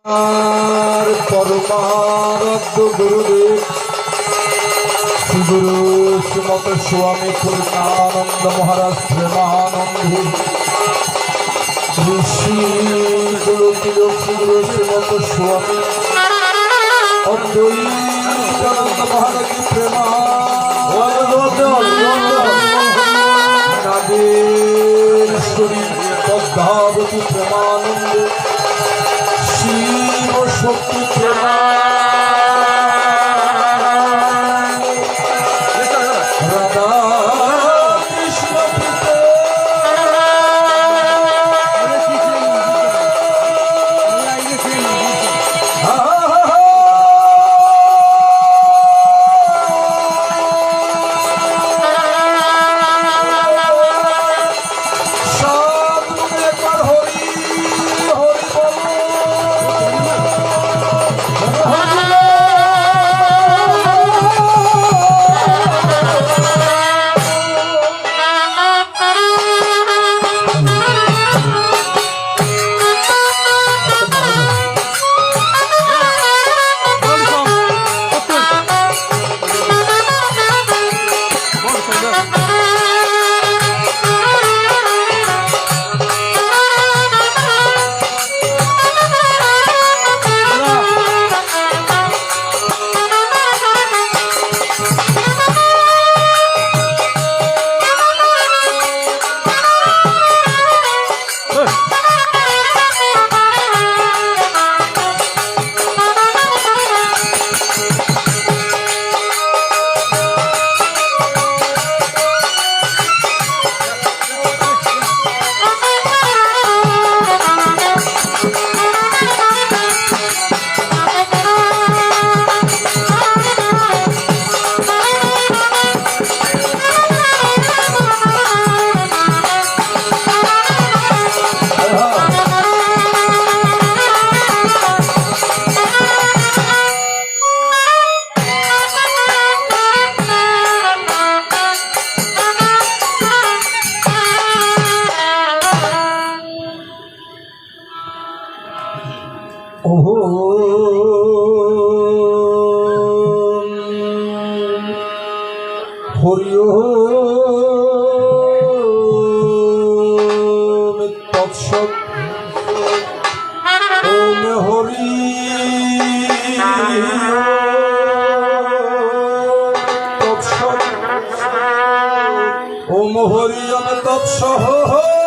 আর পরমারাধ্য গুরুদেব শ্রীগুরু শ্রীমত স্বামী পূর্ণানন্দ মহারাজ প্রেমানন্দে ঋষি গুরু তিলক শ্রীগুরু শ্রীমত স্বামী অদ্বৈতানন্দ মহারাজ নাগেশ্বরী পদ্মাবতী প্রেমানন্দে শিব শক্তি রাধা কৃষ্ণ হরি ওম তৎসৎ ওম হরি তৎসৎ ওম হরি ওম তৎসৎ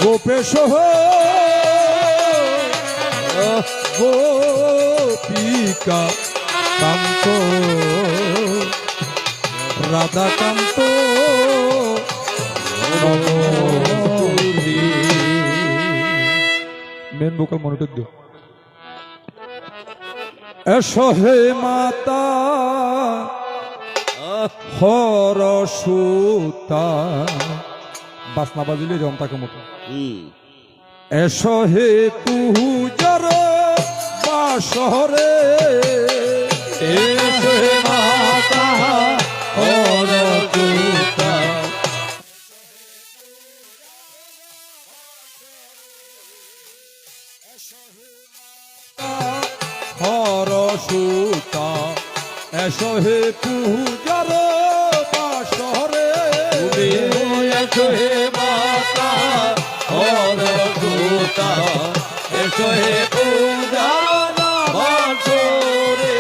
গোপেশ গোপিকা কান্ত রাধাকান্ত মেন ভোকাল মনিটর দিও। এসো হে মাতা হরসুতা, বাসনা বাজিলে যেমন তাকে মতো। এসো হে পূজার বাসরে, এসো হে মাতা হরসুতা, হরসুতা, এসো হে পূজার বাসরে, এসো হে মাতা হরসুতা, এসো হে পূজার বাসরে।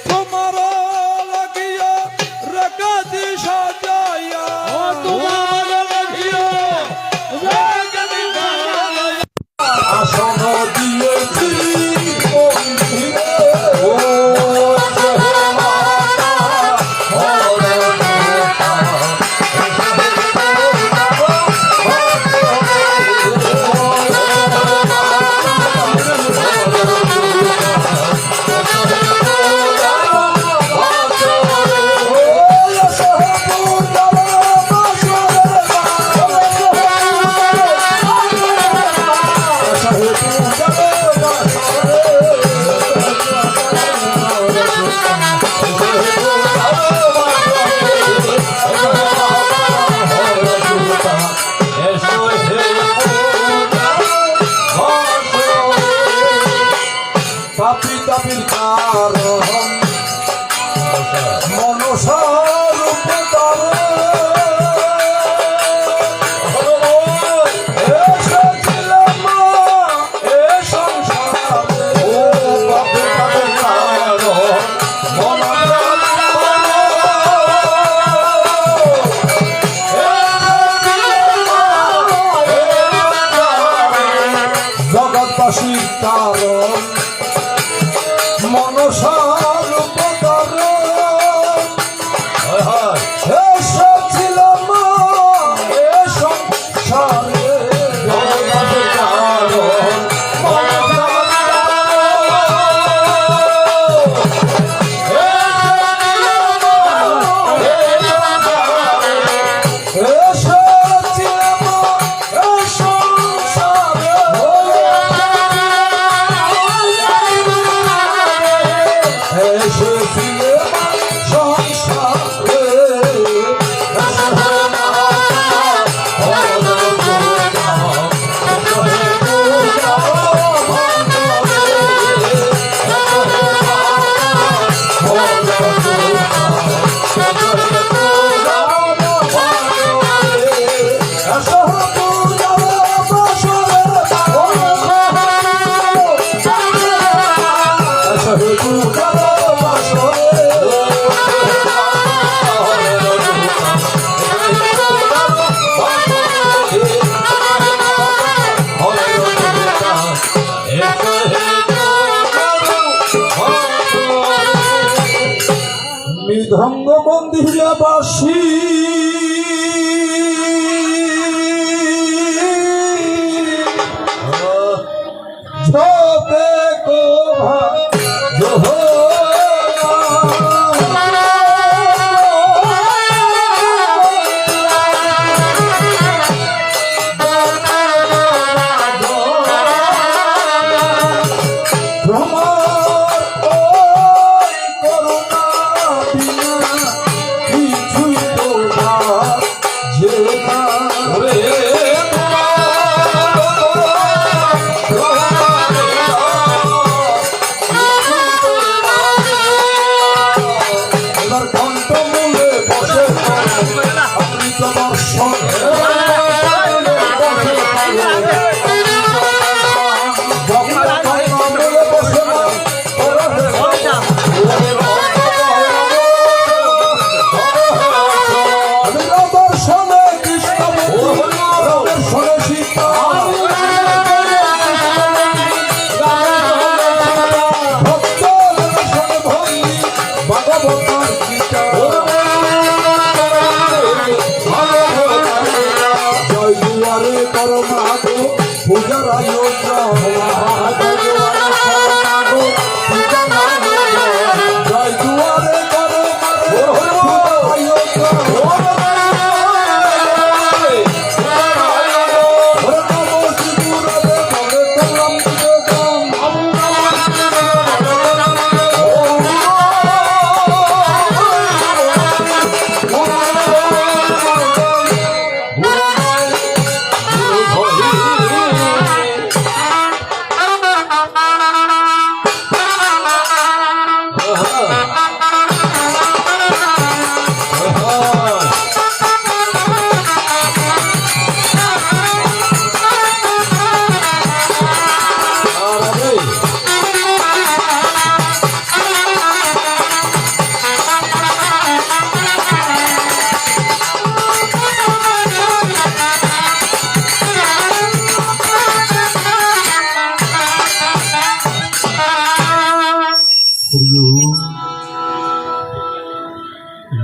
তোমার লাগিয়া রেখাতি সাজ বাসির কারণ মনসার উপকারে এসেছিলাম এ সংসারে মনসার কারণ মৃদঙ্গ মন্দিরে বাসী ঝোপে কোভা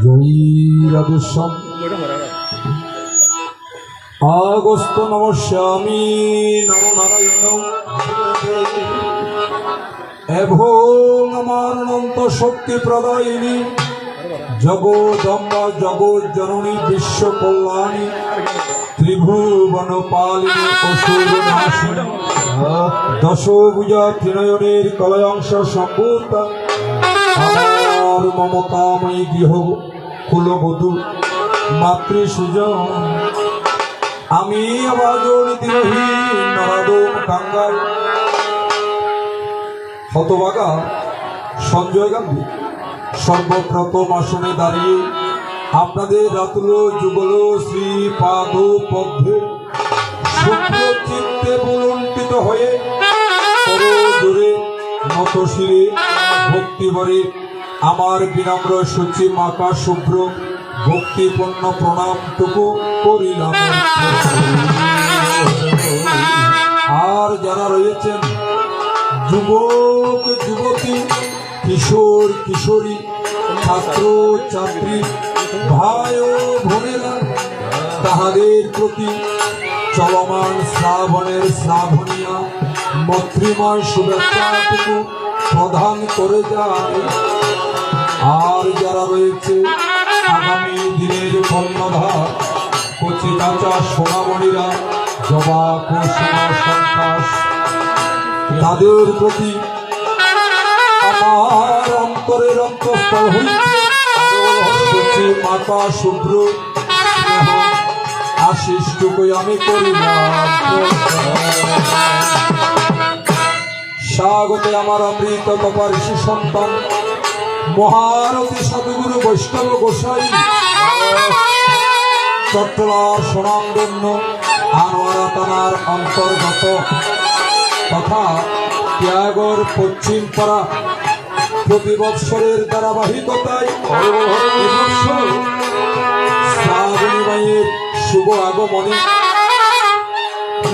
জয়ীরাধেশ্বর আগস্ত নমস্যামি নম নারায়ণ এবং আমার অনন্ত শক্তি প্রদায়িনী জগদম্বা জগৎ জননী বিশ্ব কল্যাণী ত্রিভুবন পালিনী অসুর নাশিনী দশভুজা ত্রিনয়নের কলয়াংশ সম্ভূতা আমার মমতাময়ী গৃহ কুলবধূ মাতৃ সুজন আমি আবার নীতিরহীন নরাদম কাঙ্গাল হতভাগা সঞ্জয় গান্ধী সর্বপ্রথম আসনে দাঁড়িয়ে আপনাদের রাতুল যুগল শ্রী পাদ পদ্মে শুক্র চিত্তে বুলণ্ঠিত হয়ে জোরে নত শিরে ভক্তিভরে আমার বিনম্র সূচি মাকা শুভ্র ভক্তিপূর্ণ প্রণামটুকু করিলাম। আর যারা রয়েছেন যুবক যুবতী, কিশোর কিশোরী, ছাত্র ছাত্রী, ভাই ও বোনেরা, তাহাদের প্রতি চলমান শ্রাবণের শ্রাবণিয়া মৈত্রীময় শুভেচ্ছাটুকু প্রদান করে যায়। আর যারা রয়েছে আগামী দিনের কর্ণধার, কচি কাঁচা সোনামণিরা, জবা কুসুম সন্তাস, তাদের প্রতি আমার অন্তরের অন্তঃস্থল হইতে মাতা শুভ্র আশিসটুকুই আমি করিলাম। স্বাগতে আমার অমৃত তপা ঋষি সন্তান মহারথী সাধুগুরু বৈষ্ণব গোসাই, চট্টলার সোনামধন্য আনোয়ারা থানার অন্তর্গত তথা ত্যাগর পশ্চিম পাড়া প্রতি বৎসরের ধারাবাহিকতায় শ্রাবণী মায়ের শুভ আগমনে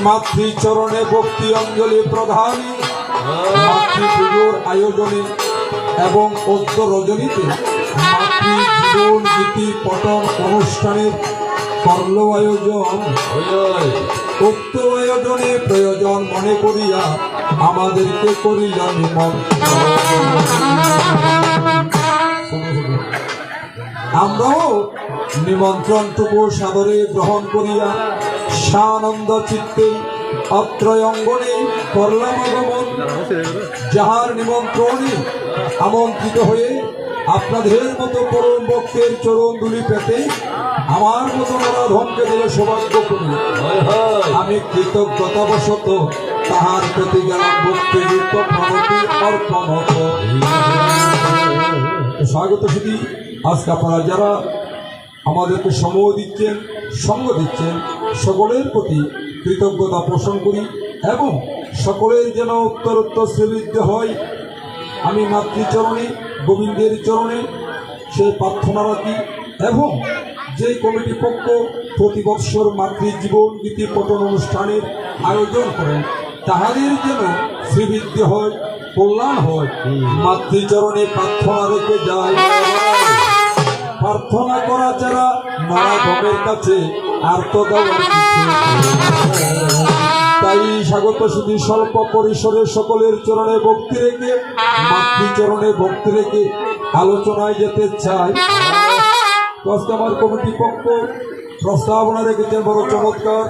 মাতৃচরণে ভক্তি অঞ্জলি প্রদানে, মাতৃপুজোর আয়োজনে এবং অদ্য রজনীতে মাতৃজীবন গীতি পঠন অনুষ্ঠানের করল আয়োজন। উক্ত আয়োজনে প্রয়োজন মনে করিয়া আমাদেরকে করিয়া আমরাও নিমন্ত্রণটুকু সাদরে গ্রহণ করিয়া সানন্দ চিত্তে অত্র অঙ্গনে করলাম আগমন। যাহার নিমন্ত্রণে আমন্ত্রিত হয়ে আপনাদের মতো পরম ভক্তের চরণ দুলি পেতে আমার মতো নরাধমকে দিলে সৌভাগ্য করি। আমি কৃতজ্ঞতাবশত তাহার প্রতি গেলাম ভক্তিযুক্ত প্রণতি অর্পণ। স্বাগত শুধু আজকে আপনারা যারা আমাদেরকে সময় দিচ্ছেন, সঙ্গ দিচ্ছেন, সকলের প্রতি কৃতজ্ঞতা পোষণ করি এবং সকলের যেন উত্তরোত্তর শ্রীবৃদ্ধি হয়। আমি মাতৃচরণে গোবিন্দের চরণে সেই প্রার্থনা রাখি এবং যে কমিটি পক্ষ প্রতি বৎসর মাতৃজীবন গীতি পঠন অনুষ্ঠানের আয়োজন করেন তাহাদের যেন শ্রীবৃদ্ধি হয়, কল্যাণ হয়, মাতৃচরণে প্রার্থনা রেখে যায়। প্রার্থনা করা ছাড়া নরাধমের কাছে আর তো তাই স্বাগত শুধু স্বল্প পরিসরে সকলের চরণে ভক্তি রেখে, মাতৃচরণে ভক্তি রেখে আলোচনায় যেতে চাই। আজকে আমার কমিটি পক্ষ প্রস্তাবনা রেখেছেন বড় চমৎকার।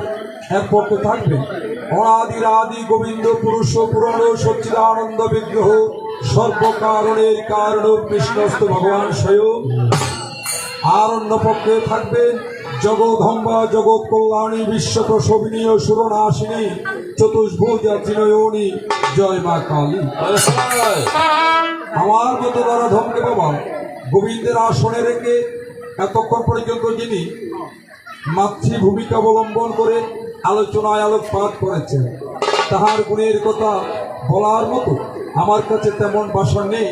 এক পক্ষে থাকবেন অনাদির আদি গোবিন্দ পুরুষ পুরাণ সচ্চিদানন্দ বিগ্রহ সর্বকারণের কারণ কৃষ্ণস্থ ভগবান স্বয়ং। আর অন্য পক্ষে থাকবেন জগদম্বা জগৎ কল্যাণী বিশ্ব প্রসবিনী ও সুরনাশিনী চতুর্ভুজা ত্রিনয়নী জয় মা কালী। আমার মতো দ্বারা ধমকে বাবা গোবিন্দের আসনে রেখে এতক্ষণ পর্যন্ত যিনি মাতৃ ভূমিকা অবলম্বন করে আলোচনায় আলোকপাত করেছেন, তাহার গুণের কথা বলার মতো আমার কাছে তেমন ভাষা নেই।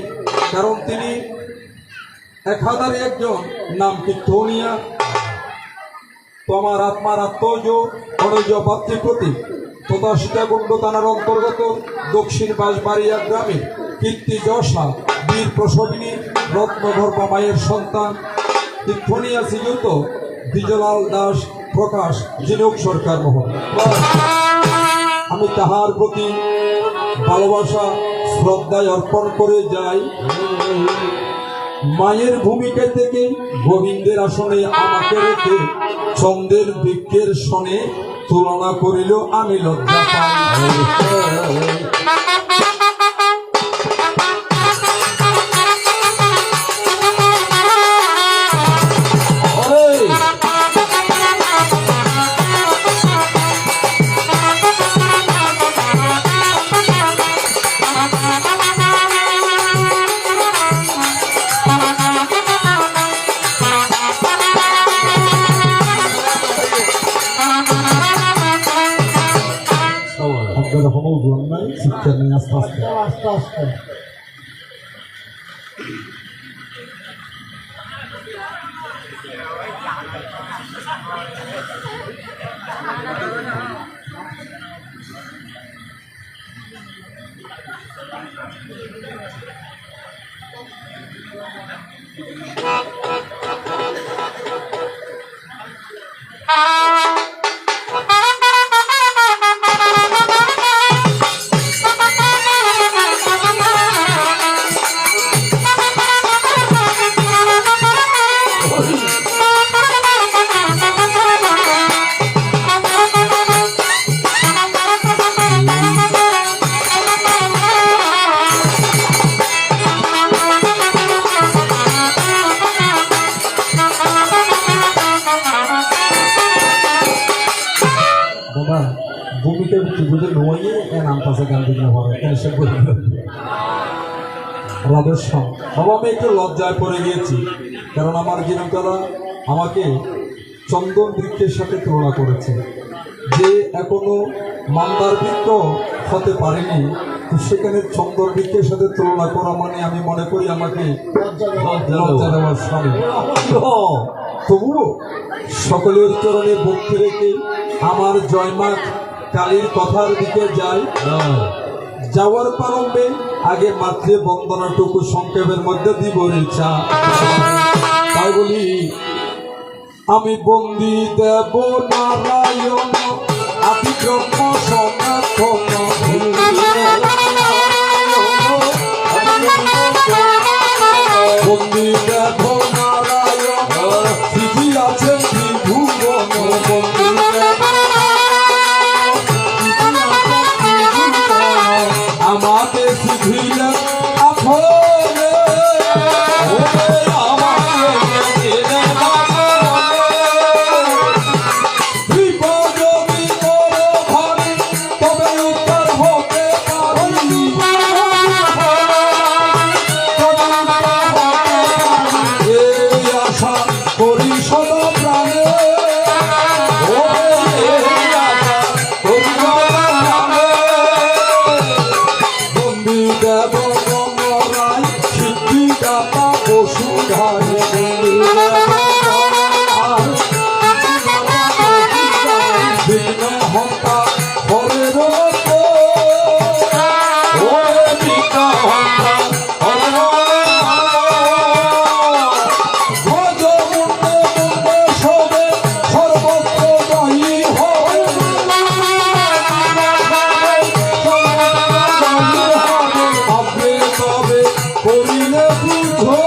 কারণ তিনি একাধারে একজন নাম কীর্তনিয়া, তো আমার আত্মার আত্মজ অনজ ভাতৃপ্রতি তথা সীতাকুণ্ড থানার অন্তর্গত দক্ষিণ বাঁশবাড়িয়া গ্রামে কীর্তি যশা বীর প্রসবিনী রত্নগর্ভা মায়ের সন্তান কীর্তনিয়া শ্রীযুক্ত বিজলাল দাস প্রকাশ জিনুক সরকার মোহন, আমি তাহার প্রতি ভালোবাসা শ্রদ্ধায় অর্পণ করে যাই। মায়ের ভূমিকা থেকে গোবিন্দের আসনে আমাকে রেখে ছন্দের বৃক্ষের সনে তুলনা করিল আমি লজ্জা পাই। শিক্ষা নিয়ে আস্তে আস্তে আস্তে আস্তে ওই নাম পাশে গান দিলে হবে সে রাধেশ্যাম বাবা আমি একটু লজ্জায় পড়ে গিয়েছি, কারণ আমার জীবনদারা আমাকে চন্দন বৃক্ষের সাথে তুলনা করেছে, যে এখনো মান্দার বৃক্ষ হতে পারেনি, তো সেখানে চন্দন বৃক্ষের সাথে তুলনা করা মানে আমি মনে করি আমাকে লজ্জা দেওয়ার স্বামী। তবুও সকলের চরণে ভক্তি রেখে আমার জয়মা কালীর কথার দিকে যাই। যাওয়ার প্রারম্ভে আগে মাতৃ বন্দনাটুকু সংক্ষেপের মধ্যে দিব ইচ্ছা, তাই বলি আমি বন্দি দেব নারায়ণ আদি ব্রহ্ম সনাতন, বন্দি দেব নারায়ণ সিদ্ধি আছেন ত্রিভুবন, বন্দি আমাকে শিখিলেন আপনে, আমাকে বিপদ বিপদ ভারী তবে উত্তর হতে পারি, এই আশা করি সদা প্রাণে, দেব গঙ্গরায় সিদ্ধিদাতা বসুধায়, বিঘ্ন হন্তা হরের সর্বত্র জয়ী হয়, করিলে বুঝো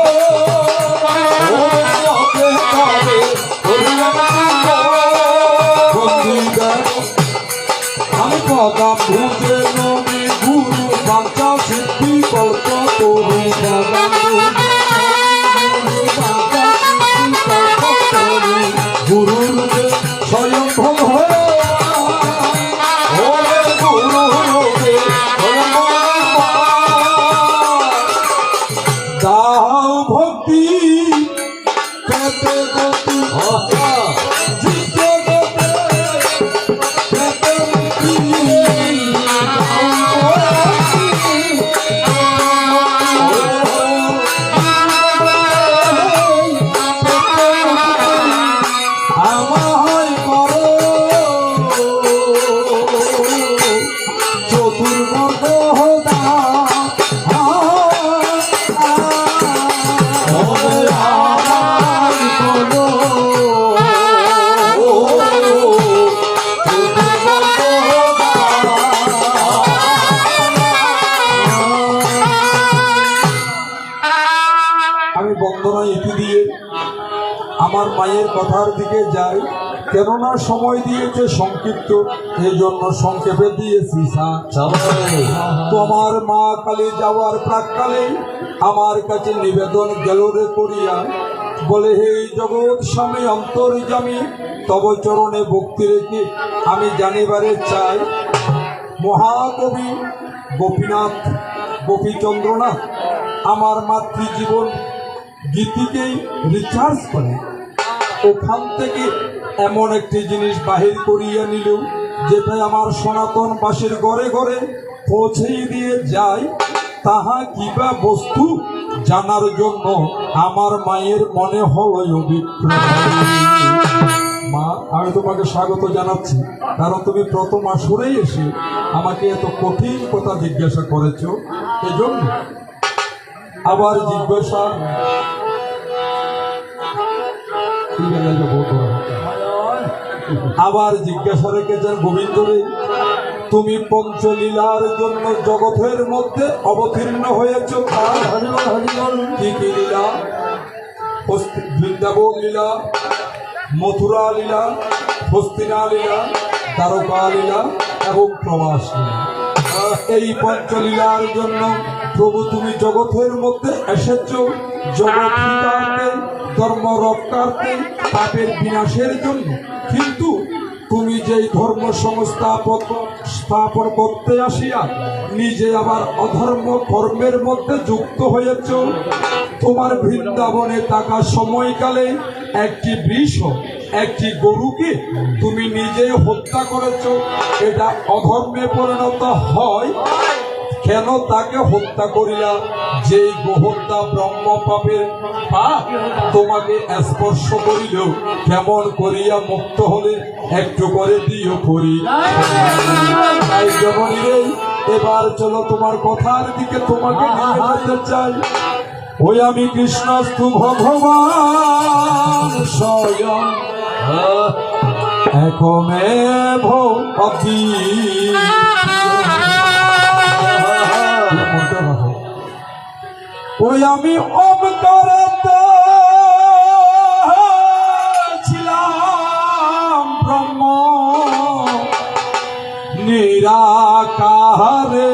আমি পদা বুঝে নবী গুরু বাঞ্চা সিদ্ধি কল্প তরু গুরুর স্বয়ং ভোগ হয়ে দাও ভক্তি পেতে গতি জিতে গতে পেতে মুক্তি, আমায় করো চতুর্বর্গ আমি বন্দনা ইতি দিয়ে আমার মায়ের কথার দিকে যাই, কেননা সময় দিয়েছে সংক্ষিপ্ত, এই জন্য সংক্ষেপে দিয়েছি। তোমার মা কালী যাওয়ার প্রাককালে আমার কাছে নিবেদন গেল রে করিয়া, বলে হে জগৎ স্বামী অন্তর্যামী তব চরণে ভক্তি রেখে আমি জানিবারে চাই, মহাকবি গোপীনাথ গোপীচন্দ্রনাথ আমার মাতৃজীবন গীতিকেই রিচার্জ করে, ওখান থেকে এমন একটি জিনিস বাহির করিয়া নিল যেটা আমার সনাতনবাসীর ঘরে ঘরে পৌঁছেই দিয়ে যায়, তাহা কিবা বস্তু জানার জন্য আমার মায়ের মনে হলো অভিপ্র। মা আমি তোমাকে স্বাগত জানাচ্ছি, কারণ তুমি প্রথম আসরেই এসে আমাকে এত কঠিন কথা জিজ্ঞাসা করেছো, এজন্য আবার জিজ্ঞাসা রেখেছেন গোবিন্দরে, তুমি পঞ্চলীলার জন্য জগতের মধ্যে অবতীর্ণ হয়েছ, কি কি লীলা? বৃন্দাবন লীলা, মথুরা লীলা, হস্তিনা লীলা, দ্বারকা লীলা এবং প্রবাস লীলা। এই পঞ্চলীলার জন্য প্রভু তুমি জগতের মধ্যে এসেছ, জগৎ হিতার্থে, ধর্ম রক্ষার্থে, পাপের বিনাশের জন্য, কিন্তু তুমি যেই ধর্ম সংস্থাপক স্থাপন করতে আসিয়া নিজে আবার অধর্ম কর্মের মধ্যে যুক্ত হয়েছ। তোমার বৃন্দাবনে থাকা সময়কালে একটি বৃষ একটি গরুকে তুমি নিজে হত্যা করেছ। এটা অধর্মে পরিণত হয় কেন? তাকে হত্যা করিলা। যে গোহত্যা ব্রহ্ম পাপের পাপ তোমাকে স্পর্শ করিল, কেমন করিয়া মুক্ত হলে একটু করে দিও করি। তাই জননী রে, এবার চলো তোমার কথার দিকে তোমাকে নিয়ে যেতে চাই। ওই আমি কৃষ্ণস্তু ভগবান স্বয়ং একমেভ অদ্বিতীয়। ওই আমি অবতারতা ছিলাম ব্রহ্ম নিরাকারে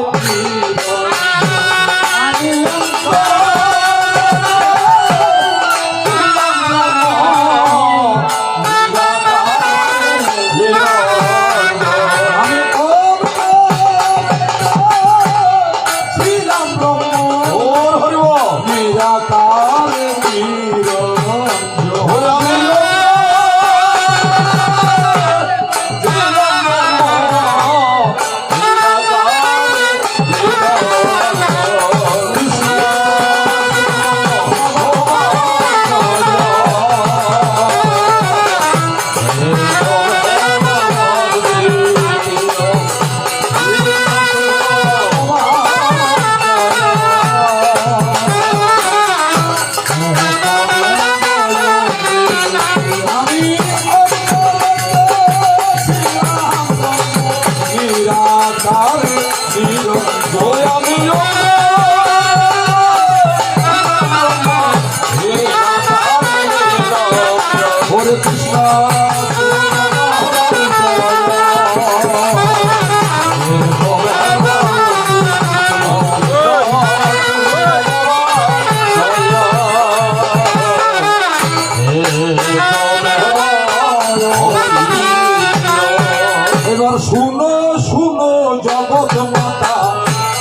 এবার শুনো শুনো জগৎ মাতা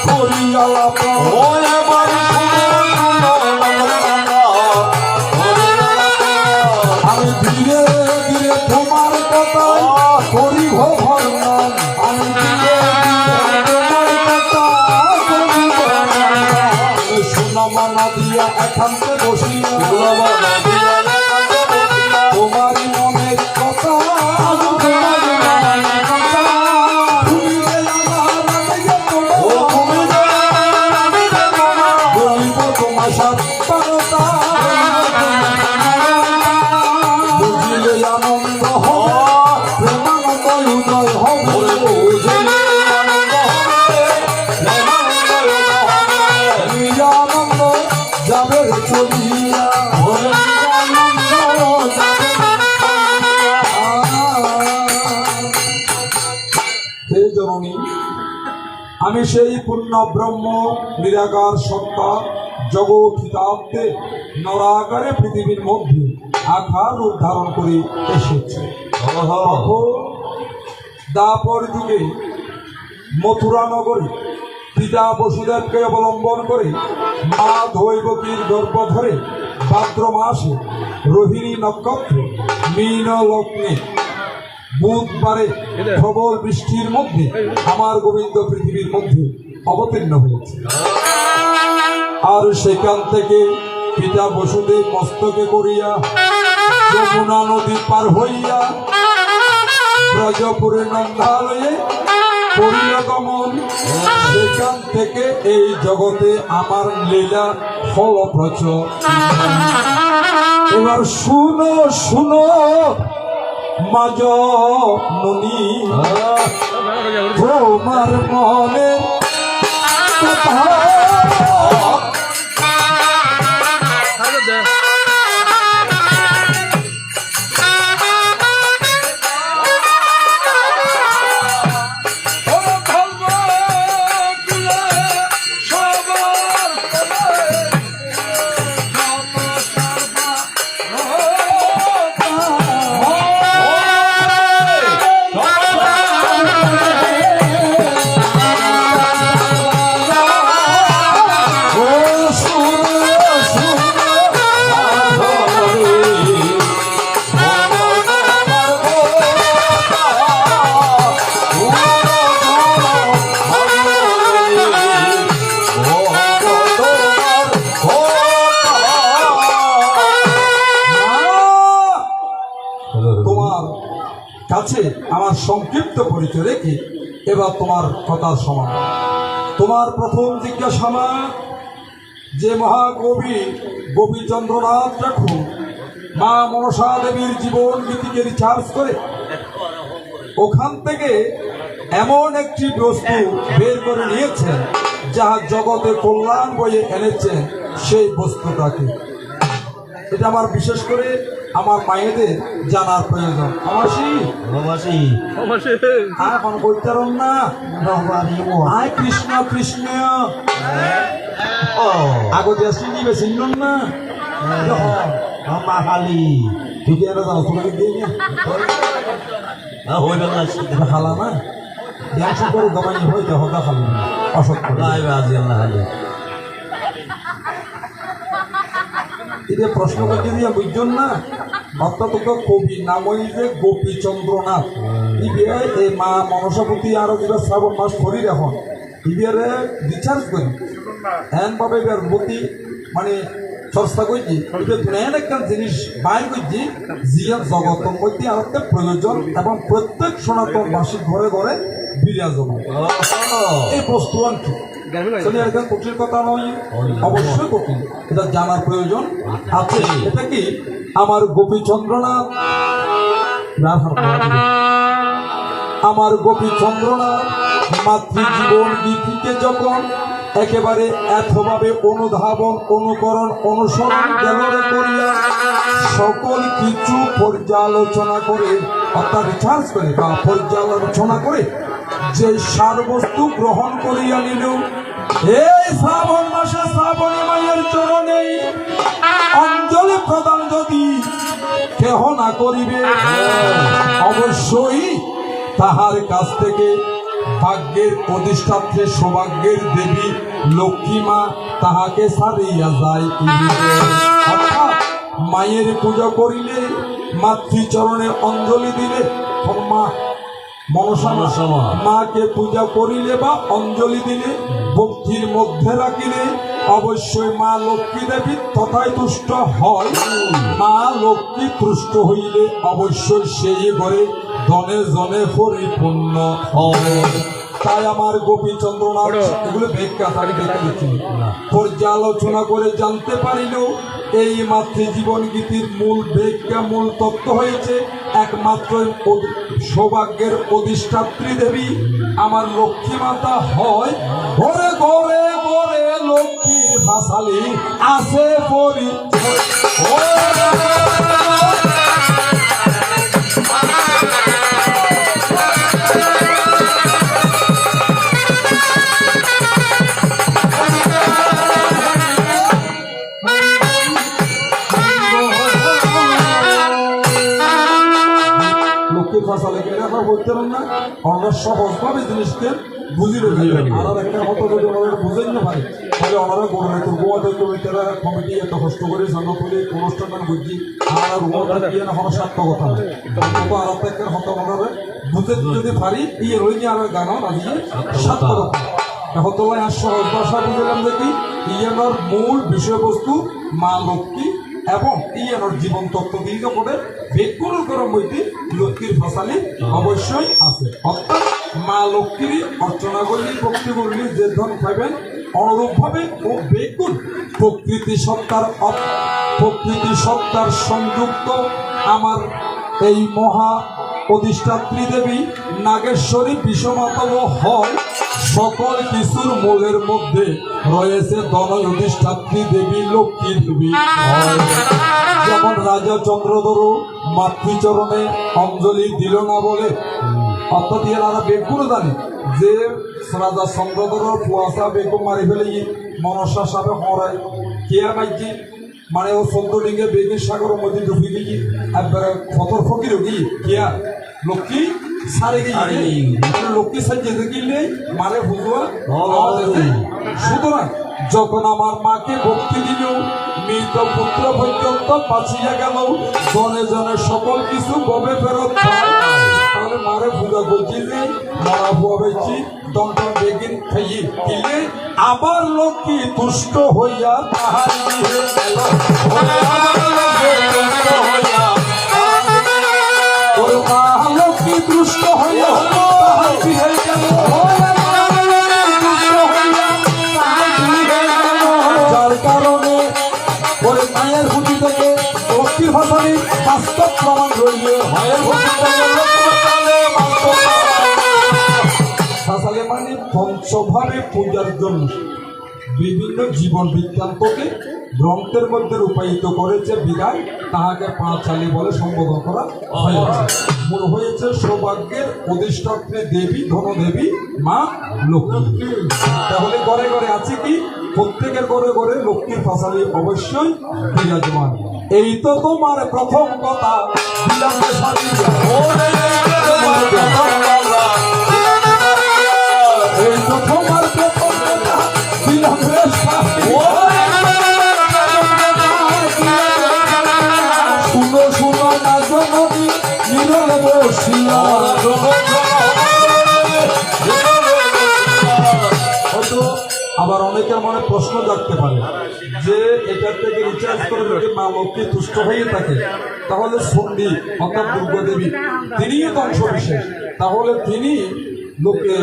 করিয়ালাপ। আমি ধীরে ধীরে তোমার কথা করিব বর্ণন। আমি ধীরে ধীরে তোমার কথা করিব বর্ণন। সুনামানা দিয়া একান্তে বসিয়া তোমারই মনের কথা বুঝিলে আনন্দ হবে, প্রেমানন্দ উদয় হবে। আনন্দ যাবে চলিয়া, হে জননী, আমি সেই পূর্ণ ব্রহ্ম নিরাকার সত্তা জগৎ হিতাব্দে নরাকারে পৃথিবীর মধ্যে আকার রূপ ধারণ করে এসেছে। দাপর যুগে মথুরা নগরে পিতা বসুদেবকে অবলম্বন করে মা দৈবকীর গর্ভ ধরে ভাদ্র মাসে রোহিণী নক্ষত্রে মীন লগ্নে বুধবারে প্রবল বৃষ্টির মধ্যে আমার গোবিন্দ পৃথিবীর মধ্যে অবতীর্ণ হয়েছে। আর সেখান থেকে পিতা বসুদেব মস্তকে করিয়া যমুনা নদী পার হইয়া ব্রজপুরের নন্দালয়ে করিল গমন। সেখান থেকে এই জগতে আমার লীলা ফলপ্রচ। এবার শুনো শুনো মাজ ননী, তোমার মনে কথা পরিচয় রেখে এবার তোমার কথার সমান। তোমার প্রথম জিজ্ঞাসা আমার, যে মহাকবি গোপীচন্দ্রনাথ ঠাকুর মা মনসা দেবীর জীবন গীতিকে রিসার্চ করে ওখান থেকে এমন একটি বস্তু বের করে নিয়েছেন যাহা জগতে কল্যাণ বয়ে এনেছেন, সেই বস্তুটাকে এটা আমার বিশেষ করে আমার মায়েদের জানার প্রয়োজন। এখন বলতে না আয় কৃষ্ণ কৃষ্ণ আগতে আসি বেশি না ঠিক আছে জানো তোমাকে দিয়ে খালা না একশো করে দমাই হইতে হতা খালি অসত্য এটা প্রশ্ন করতে দিয়ে বুঝছেন না। অর্থাৎ কবি নাম ওই যে গোপীচন্দ্রনাথ ইবিআ এই মা মনসাপতি আরো যেটা শ্রাবণ মাস করি এখন ইবিআরে রিচার্জ করি এন ভাবে প্রতি মানে চর্চা করছি এন একটা জিনিস বাইর করছি জিয়া জগতের মধ্যে আর একটা প্রয়োজন এবং প্রত্যেক সনাতনবাসীর ঘরে ঘরে বিরাজমান এই বস্তু আর কি কঠিন কথা নয়, অবশ্যই কঠিন, এটা জানার প্রয়োজন আছে। এটা কি আমার গোপীচন্দ্রনাথ আমার গোপীচন্দ্রনাথ মাতৃজীবন গীতিকে যখন একেবারে এতভাবে অনুধাবন অনুকরণ অনুসরণ গেলরে করিয়া সকল কিছু পর্যালোচনা করে অর্থাৎ রিসার্চ করে বা পর্যালোচনা করে যে সারবস্তু গ্রহণ করিয়া নিল এই শ্রাবণ মাসে শ্রাবণী মায়ের চরণে অঞ্জলি প্রদান যদি কেহ না করিবে অবশ্যই তাহার কাছ থেকে ভাগ্যের অধিষ্ঠাত্রী সৌভাগ্যের দেবী লক্ষ্মী মা তাহাকে ছাড়িয়া যায়। অর্থাৎ মায়ের পূজা করিলে মাতৃচরণে অঞ্জলি দিলে মা মনসা মাকে পূজা করিলে বা অঞ্জলি দিলে ভক্তির মধ্যে রাখিলে অবশ্যই মা লক্ষ্মী দেবী তথায় তুষ্ট হয়। মা লক্ষ্মী তুষ্ট হইলে অবশ্যই সেই ঘরে ধনে জনে পরিপূর্ণ হয়। তাই আমার গোপীচন্দ্রনাথ এগুলো ব্যাখ্যা তাকে দেখে দিচ্ছি পর্যালোচনা করে জানতে পারিল এই মাতৃজীবন গীতির মূল ব্যাখ্যা মূল তত্ত্ব হয়েছে একমাত্র সৌভাগ্যের অধিষ্ঠাত্রী দেবী আমার লক্ষ্মী মাতা হয়। ঘরে ঘরে ঘরে লক্ষ্মীর ভাসালি আছে পরি বলতে না আমরা সহজভাবে জিনিসকে বুঝিয়ে আর একটা মতো যদি ওনারা বুঝেন না পারে তাহলে ওনারা গড়ে তোর গোয়াদের কমিটিরা কমিটি এত কষ্ট করে জনপদে অনুষ্ঠান বুঝি আর রুমটা দিয়ে না কোনো সার্থকতা না তো আর একটা হতো ওনারা বুঝে যদি পারি ইয়ে রইনি আর গানও রাজিয়ে সার্থকতা হতলায় আর সহজ ভাষা বুঝলাম যে কি ইয়ানোর মূল বিষয়বস্তু মা লক্ষ্মী এবং ইয়ানোর জীবন তত্ত্ব দীর্ঘ পড়ে বেগুন করার মধ্যে লক্ষ্মীর ফসালি অবশ্যই আছে। অর্থাৎ মা লক্ষ্মীর অর্চনা করলে ভক্তি করলে যে ধন পাইবেন অনুরূপ ভাবে ও বেগুন প্রকৃতি সত্তার সংযুক্ত আমার এই মহা অধিষ্ঠাত্রী দেবী নাগেশ্বরী বিষমাতাও হয়। সকল কিছুর মূলের মধ্যে রয়েছে দনয় অধিষ্ঠাত্রী দেবী লক্ষ্মী দেবী। যেমন রাজা চন্দ্রধর মাতৃচরণে অঞ্জলি দিল না বলে অর্থাৎ এরা বেগুন জানে যে রাজা চন্দ্রধর কুয়াশা বেগুন মারি ফেলে মনসা সাপে হরায় কেয়া মাইকি মানে ও চন্দ্রলিঙ্গে বেগের সাগরের মধ্যে ডুবি গিয়ে একবারে ফতর ফকির গিয়ে কেয়া লক্ষ্মী সারে গিয়ে লক্ষ্মী সাজিয়ে দেখিলে মারে বুঝুয়া সুতরাং যখন আমার মাকে ভক্তি দিল মৃত পুত্র পর্যন্ত বাঁচিয়া গেল জনে জনে সকল কিছু গবে ফেরত তাহলে মারে পূজা করছি যে মরা বুয়া বেছি দমটম বেগিন খাইয়ে দিলে আবার লক্ষ্মী তুষ্ট হইয়া তাহার গৃহে গেল মা লক্ষ্মী তুষ্ট হইয়া তাহার বিহে গেল। যার কারণে ওই মায়ের ভূতি থেকে লক্ষ্মীর ভাষণী বাস্তব প্রমাণ রইল। মায়ের ভূতি থেকে ভাষালে মানে পঞ্চভাবে পূজার জন্য বিভিন্ন জীবন বৃত্তান্তকে গ্রন্থের মধ্যে রূপায়িত করেছে বিদায় তাহাকে পাঁচালী বলে সম্বোধন করা হয়েছে। মূল হয়েছে সৌভাগ্যের অধিষ্ঠাত্রী দেবী ধনদেবী মা লক্ষ্মী। তাহলে ঘরে ঘরে আছে কি প্রত্যেকের ঘরে ঘরে লক্ষ্মীর পাঁচালী অবশ্যই বিরাজমান। এই তো তোমার প্রথম কথা বিলাসে সাজিয়া। এই তো তোমার প্রথম কথা বিলাসে সাজিয়া। শুনো শুনো না জননী নীরবে বসিয়া। হয়তো আবার অনেকের মনে প্রশ্ন জাগতে পারে যে এটার থেকে রিচার্জ করে যদি মা লক্ষ্মী তুষ্ট হয়ে থাকে তাহলে সন্ধি অর্থাৎ দুর্গাদেবী তিনিই তো অংশ বিশেষ, তাহলে তিনি লোকে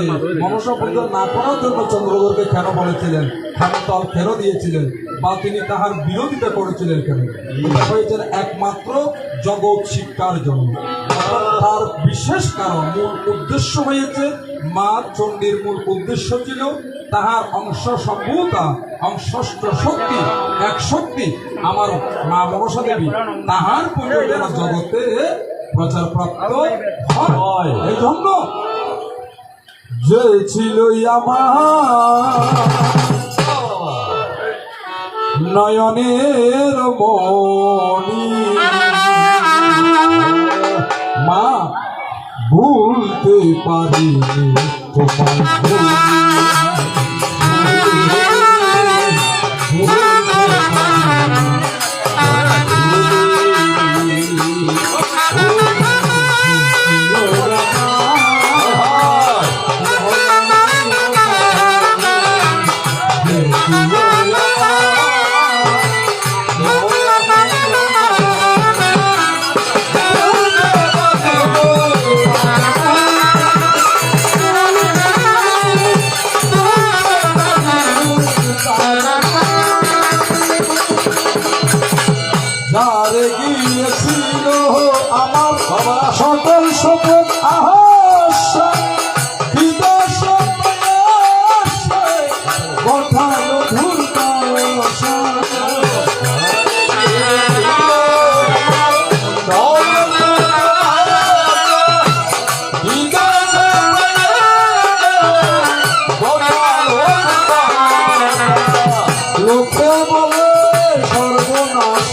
মনসা পূজা না করার জন্য চন্দ্রধরকে কেন বলেছিলেন, কেন তার ফেরো দিয়েছিলেন বা তিনি তাহার বিরোধিতা করেছিলেন কেন? এটা হয়েছেন একমাত্র জগৎ শিক্ষার জন্য। তার বিশেষ কারণ মূল উদ্দেশ্য হয়েছে মা চণ্ডীর মূল উদ্দেশ্য ছিল তাহার অংশ সম্ভূতা অংশষ্ট শক্তি এক শক্তি আমার মা মনসা দেবী তাহার পুজো যেন জগতে প্রচার প্রাপ্ত হয়। এই জন্য যে ছিল আমার নয়নের মণি মা ভুলতে পারিনি তোমার যারে গিয়েছিল আমার সকল সকল আহাস বিদশ কথালো লোকে বলে সর্বনাশ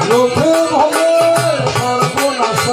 লোকে বলে সর্বনাশ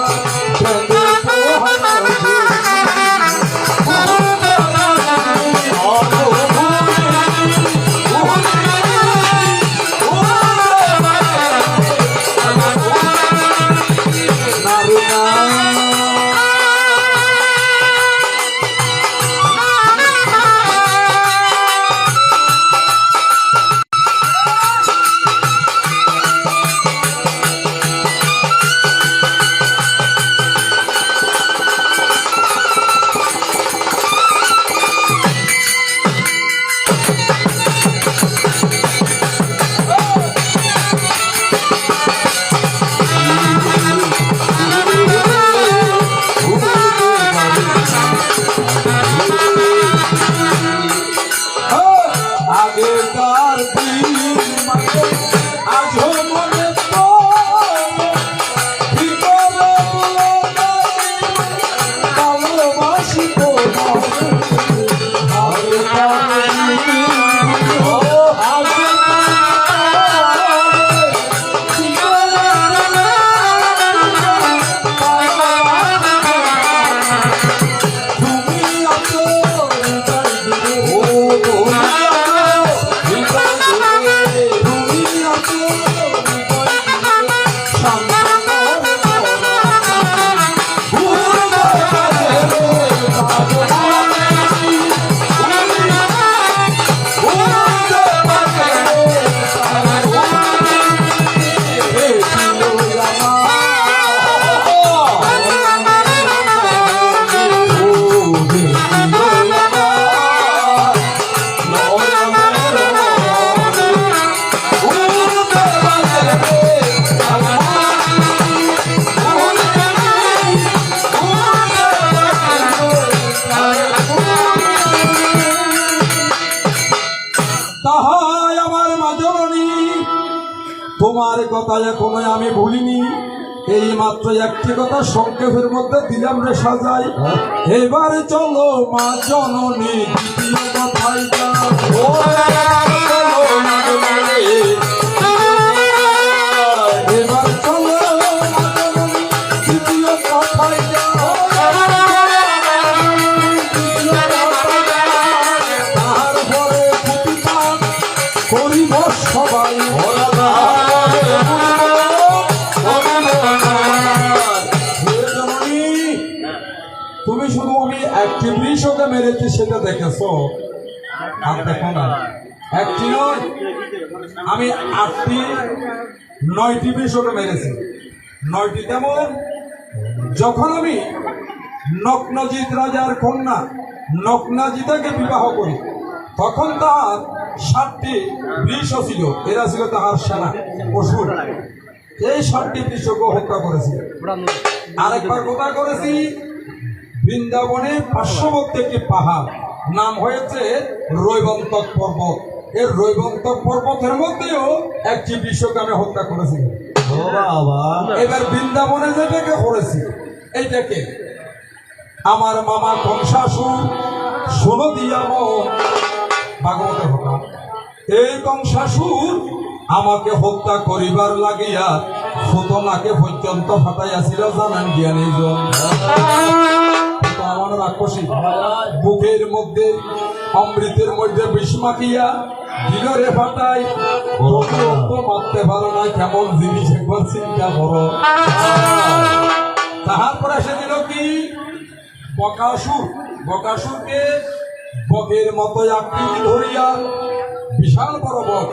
তোমার কথা এখনো আমি ভুলিনি। এই মাত্র একটি কথা সংক্ষেপের মধ্যে দিলাম রে সাজাই। এবার চলো মা জননী দ্বিতীয় কথায় যাই। এবার চলো মা জননী দ্বিতীয় কথায় যাই। তারপরে প্রতিবাদ করিব সবাই। তুমি শুধু আমি একটি বৃষকে মেরেছি সেটা দেখেছো, আর দেখো না। একটি নয়, আমি 9টি বৃষকে মেরেছি। 9টি তেমন, যখন আমি নগ্নজিৎ রাজার কন্যা নগ্নাজিতাকে বিবাহ করি তখন তার 7টি বৃষ ছিল। এরা ছিল তাহার সেনা অসুর। এই 7টি বৃষকে হত্যা করেছি। আরেকবার কোথা করেছি, বৃন্দাবনে পার্শ্ববর্তী একটি পাহাড়, নাম হয়েছে রৈবন্তক পর্বত। এই রৈবন্তক পর্বতের মধ্যেও একটি বৃষকে আমি হত্যা করেছি। এবার বৃন্দাবনে যেটাকে করেছি এইটাকে আমার মামা কংসাসুর ষোলো দিয়া ভাগবতের কথা। এই কংসাসুর আমাকে হত্যা করিবার লাগিয়া সুতনাকে পর্যন্ত ফাটাইয়াছিল, জানেন জ্ঞানী জন। আমার রাক্ষসী বুকের মধ্যে অমৃতের মধ্যে বিষ মাখিয়া দিলরে ফাটাই, মারতে পারো না, কেমন জিনিস একবার চিন্তা করো। তারপরে এসেছিল কি বকাসুর। বকাসুরকে বকের মতো আকৃতি ধরিয়া বিশাল বড় বক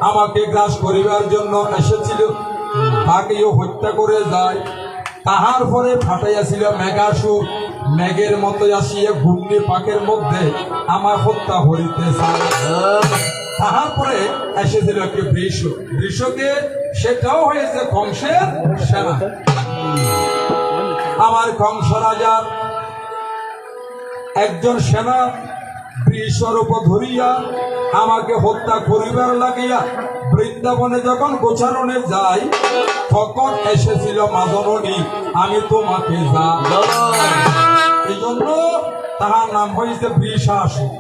আমাকে গ্রাস করিবার জন্য এসেছিল, তাকেও হত্যা করে যায়। তাহার পরে ফাটাইয়াছিল মেঘাসুর, মেঘের মতো আসিয়া ঘূর্ণি পাকের মধ্যে আমার হত্যা হইতে চায়। তাহার পরে এসেছিল একটি বৃষ। বৃষকে সেটাও হয়েছে কংসের সেনা। আমার কংস রাজার একজন সেনা বৃষরূপ ধরিয়া আমাকে হত্যা করিবার লাগিয়া বৃন্দাবনে যখন গোচারণে যাই তখন এসেছিল মাদনী, আমি তোমাকে যা। এই জন্য তাহার নাম হয়েছে বৃষাসুর।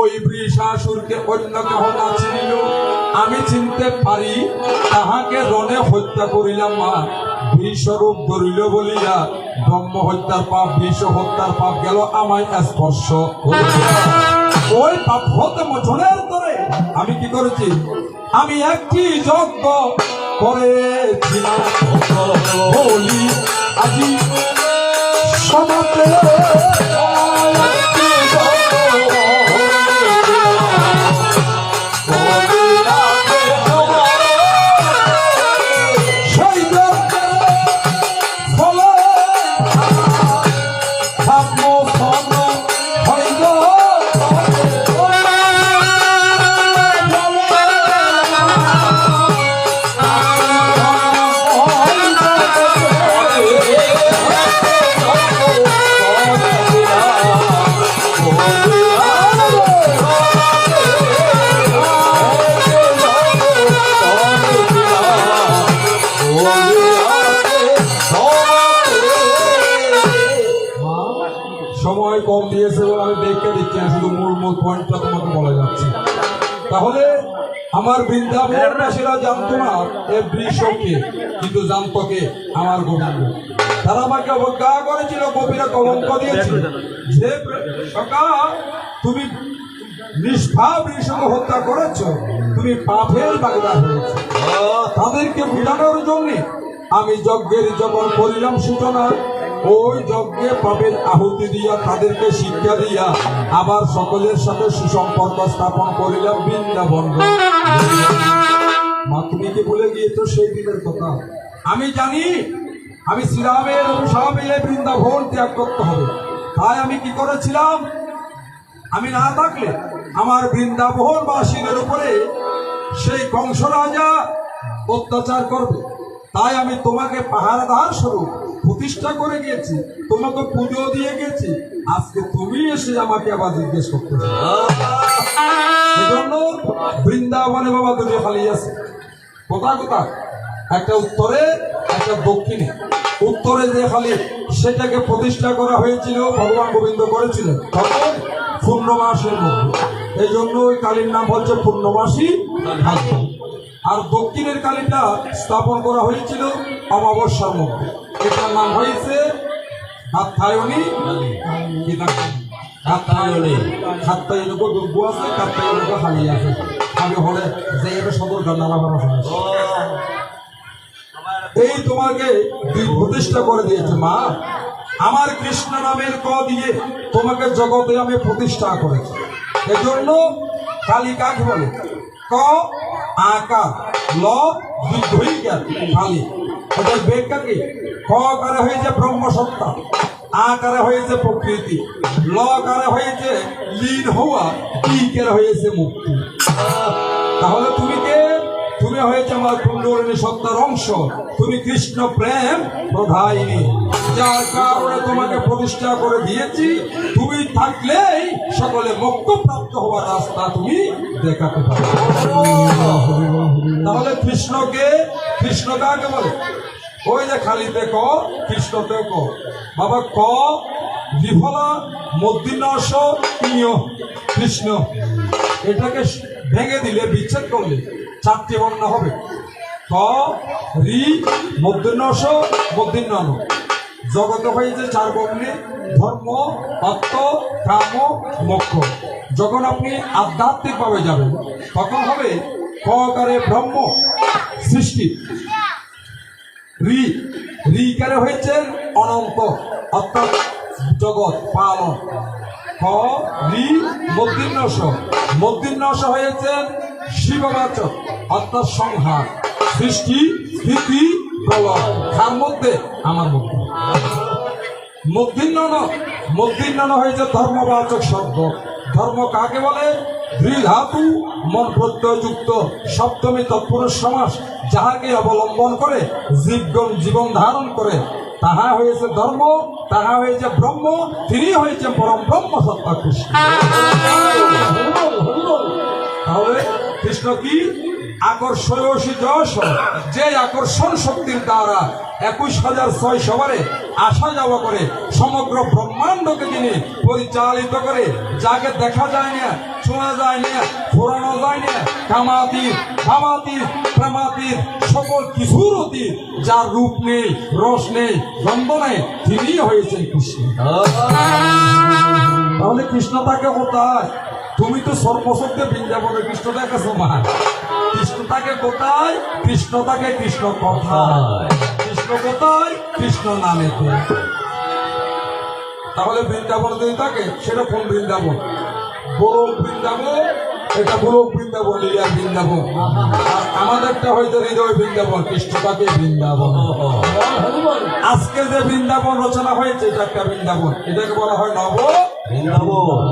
ওই বৃষাসুরকে অন্য কেহ না চিনিল, আমি চিনতে পারি, তাহাকে রণে হত্যা করিলাম। মা বৃষরূপ ধরিল বলিয়া ব্রহ্ম হত্যার পাপ, বৃষ হত্যার পাপ গেল আমায় স্পর্শ করিয়া। ওই পাপ হতে মোচনের ধরে আমি কি করেছি, আমি একটি যজ্ঞ করেছিলাম বলি আজি সমাপ্তে। সময় কম দিয়েছে বলে আমি দেখে দিচ্ছি, শুধু মূল পয়েন্টটা তোমাকে বলা যাচ্ছে। তাহলে আমার বৃন্দাবনবাসীরা জানতো না এ বৃষকে, কিন্তু জানতো কে, আমার গোবিন্দ। তারা আমাকে অবজ্ঞা করেছিল, গোপীরা কলঙ্ক দিয়েছিল যে সকা তুমি নিষ্পাপ বৃষকে হত্যা করেছ, তুমি পাপের বাগদার হয়েছ। তাদেরকে বোঝানোর জন্য আমি যজ্ঞের যখন করিলাম সূচনা, ওই যজ্ঞে পাপের আহুতি দিয়া তাদেরকে শিক্ষা দিয়া আবার সকলের সাথে সুসম্পর্ক স্থাপন করিলাম বৃন্দাবন। মা তুমি কি ভুলে গিয়েছ সেই দিনের কথা? আমি জানি আমি শ্রীরামের অভিশাপে এই বৃন্দাবন ত্যাগ করতে হবে। তাই আমি কি করেছিলাম, আমি না থাকলে আমার বৃন্দাবনবাসীদের উপরে সেই কংস রাজা অত্যাচার করবে। তাই আমি তোমাকে পাহারাদার স্বরূপ প্রতিষ্ঠা করে গিয়েছি, তোমাকে পুজো দিয়ে গেছি। আজকে তুমি এসে আমাকে আবার জিজ্ঞেস করতেছো। এজন্য বৃন্দাবনে বাবা দুটো খালি আছে, কোথা কোথা একটা উত্তরে একটা দক্ষিণে। উত্তরে যে খালি সেটাকে প্রতিষ্ঠা করা হয়েছিল ভগবান গোবিন্দ করেছিলেন তখন পূর্ণমাসের মধ্যে, এই জন্য ওই কালীর নাম হচ্ছে পূর্ণমাসী কালী। আর দক্ষিণের কালীটা স্থাপন করা হয়েছিল অমাবস্যার মধ্যে, এটার নাম হয়েছে কাত্যায়নী কি নাম? কাত্যায়নী। কাত্যায়নী দুর্গ আছে, কাত্যায়নী হালি আছে। আমি হলে যে এটা সদর নালা এই তোমাকে প্রতিষ্ঠা করে দিয়েছে মা। আমার কৃষ্ণ নামের ক দিয়ে তোমাকে জগতে আমি প্রতিষ্ঠা করেছি। এজন্য কালী কাকে বলে? ক আকার, ল দীর্ঘইকার কালী। এটার ব্যাখ্যা কি? ক আকারে হয়েছে ব্রহ্মসত্তা, আকারে হয়েছে প্রকৃতি, ল আকারে হয়েছে লীন হওয়া, ইকারে হয়েছে মুক্তি। তাহলে তুমি কে? তুমি হয়েছে আমার কুণ্ডলিনী সত্তার অংশ, তুমি কৃষ্ণ প্রেম প্রধায়িনী, যার কারণে তোমাকে প্রতিষ্ঠা করে দিয়েছি। তুমি থাকলেই সকলে মোক্ষ প্রাপ্ত হওয়ার রাস্তা তুমি দেখাতে পারো। তাহলে কৃষ্ণকে, কৃষ্ণ কাকে বলে? ওই যে খালিতে ক, কৃষ্ণতে ক। বাবা ক বিফলা মধ্যিন্নস ইয় কৃষ্ণ, এটাকে ভেঙে দিলে, বিচ্ছেদ করলে চারটি বর্ণ হবে। ক রি মধ্যিন্নস মধ্যিন্ন। জগতে হয়েছে চার বর্ণে ধর্ম, অর্থ, কাম, মোক্ষ। যখন আপনি আধ্যাত্মিক ভাবে যাবেন তখন হবে ক আকারে ব্রহ্ম সৃষ্টি, রি রিকারে হয়েছে অনন্ত অর্থাৎ জগৎ পালন। ক রি মধ্যিন্নস, মধ্যিন্নস হয়েছে শিববাচক অর্থাৎ সংহার, সৃষ্টি স্থিতি প্রলয়, তার মধ্যে আমার মধ্যে। মধ্যিন্ন, মধ্যিন্ন হয়েছে ধর্মবাচক শব্দ। ধর্ম কাকে বলে? ধাতু মন প্রত্যয়যুক্ত সপ্তমী তৎপুরুষ সমাস, যাহাকে অবলম্বন করে জীবগণ জীবন ধারণ করে, তাহা হয়েছে ধর্ম, তাহা হয়েছে ব্রহ্ম, তিনি হয়েছে পরম ব্রহ্ম সত্তা কৃষ্ণ। তাহলে কৃষ্ণ কি? আকর্ষয়সী যশ, যে আকর্ষণ শক্তির দ্বারা 21,600 বারে আসা যাওয়া করে সমগ্র ব্রহ্মাণ্ডকে যিনি পরিচালিত করে, যাকে দেখা যায় না, শোনা যায় না, ঘোরানো যায় না, কামাতির ভাবাতির প্রেমাতির সকল কিছুর অতীত, যার রূপ নেই, রস নেই, গন্ধ নেই, তিনি হয়েছেন কৃষ্ণ। তাহলে কৃষ্ণ তাকে কোথায়? তুমি তো সর্বশক্তি বৃন্দাবনে কৃষ্ণ দেখেছো মা। কৃষ্ণ তাকে কোথায়? কৃষ্ণ তাকে কৃষ্ণ কথায়। কৃষ্ণ কোথায়? কৃষ্ণ নামে। তাহলে বৃন্দাবন যদি থাকে সেটা কোন বৃন্দাবন? গোলক বৃন্দাবন, এটা গোলক বৃন্দাবন, লীলা বৃন্দাবন। আর আমাদেরটা হয়তো হৃদয় বৃন্দাবন, কৃষ্ণ তাকে বৃন্দাবন। আজকে যে বৃন্দাবন রচনা হয়েছে এটা একটা বৃন্দাবন, এটাকে বলা হয় নব বৃন্দাবন।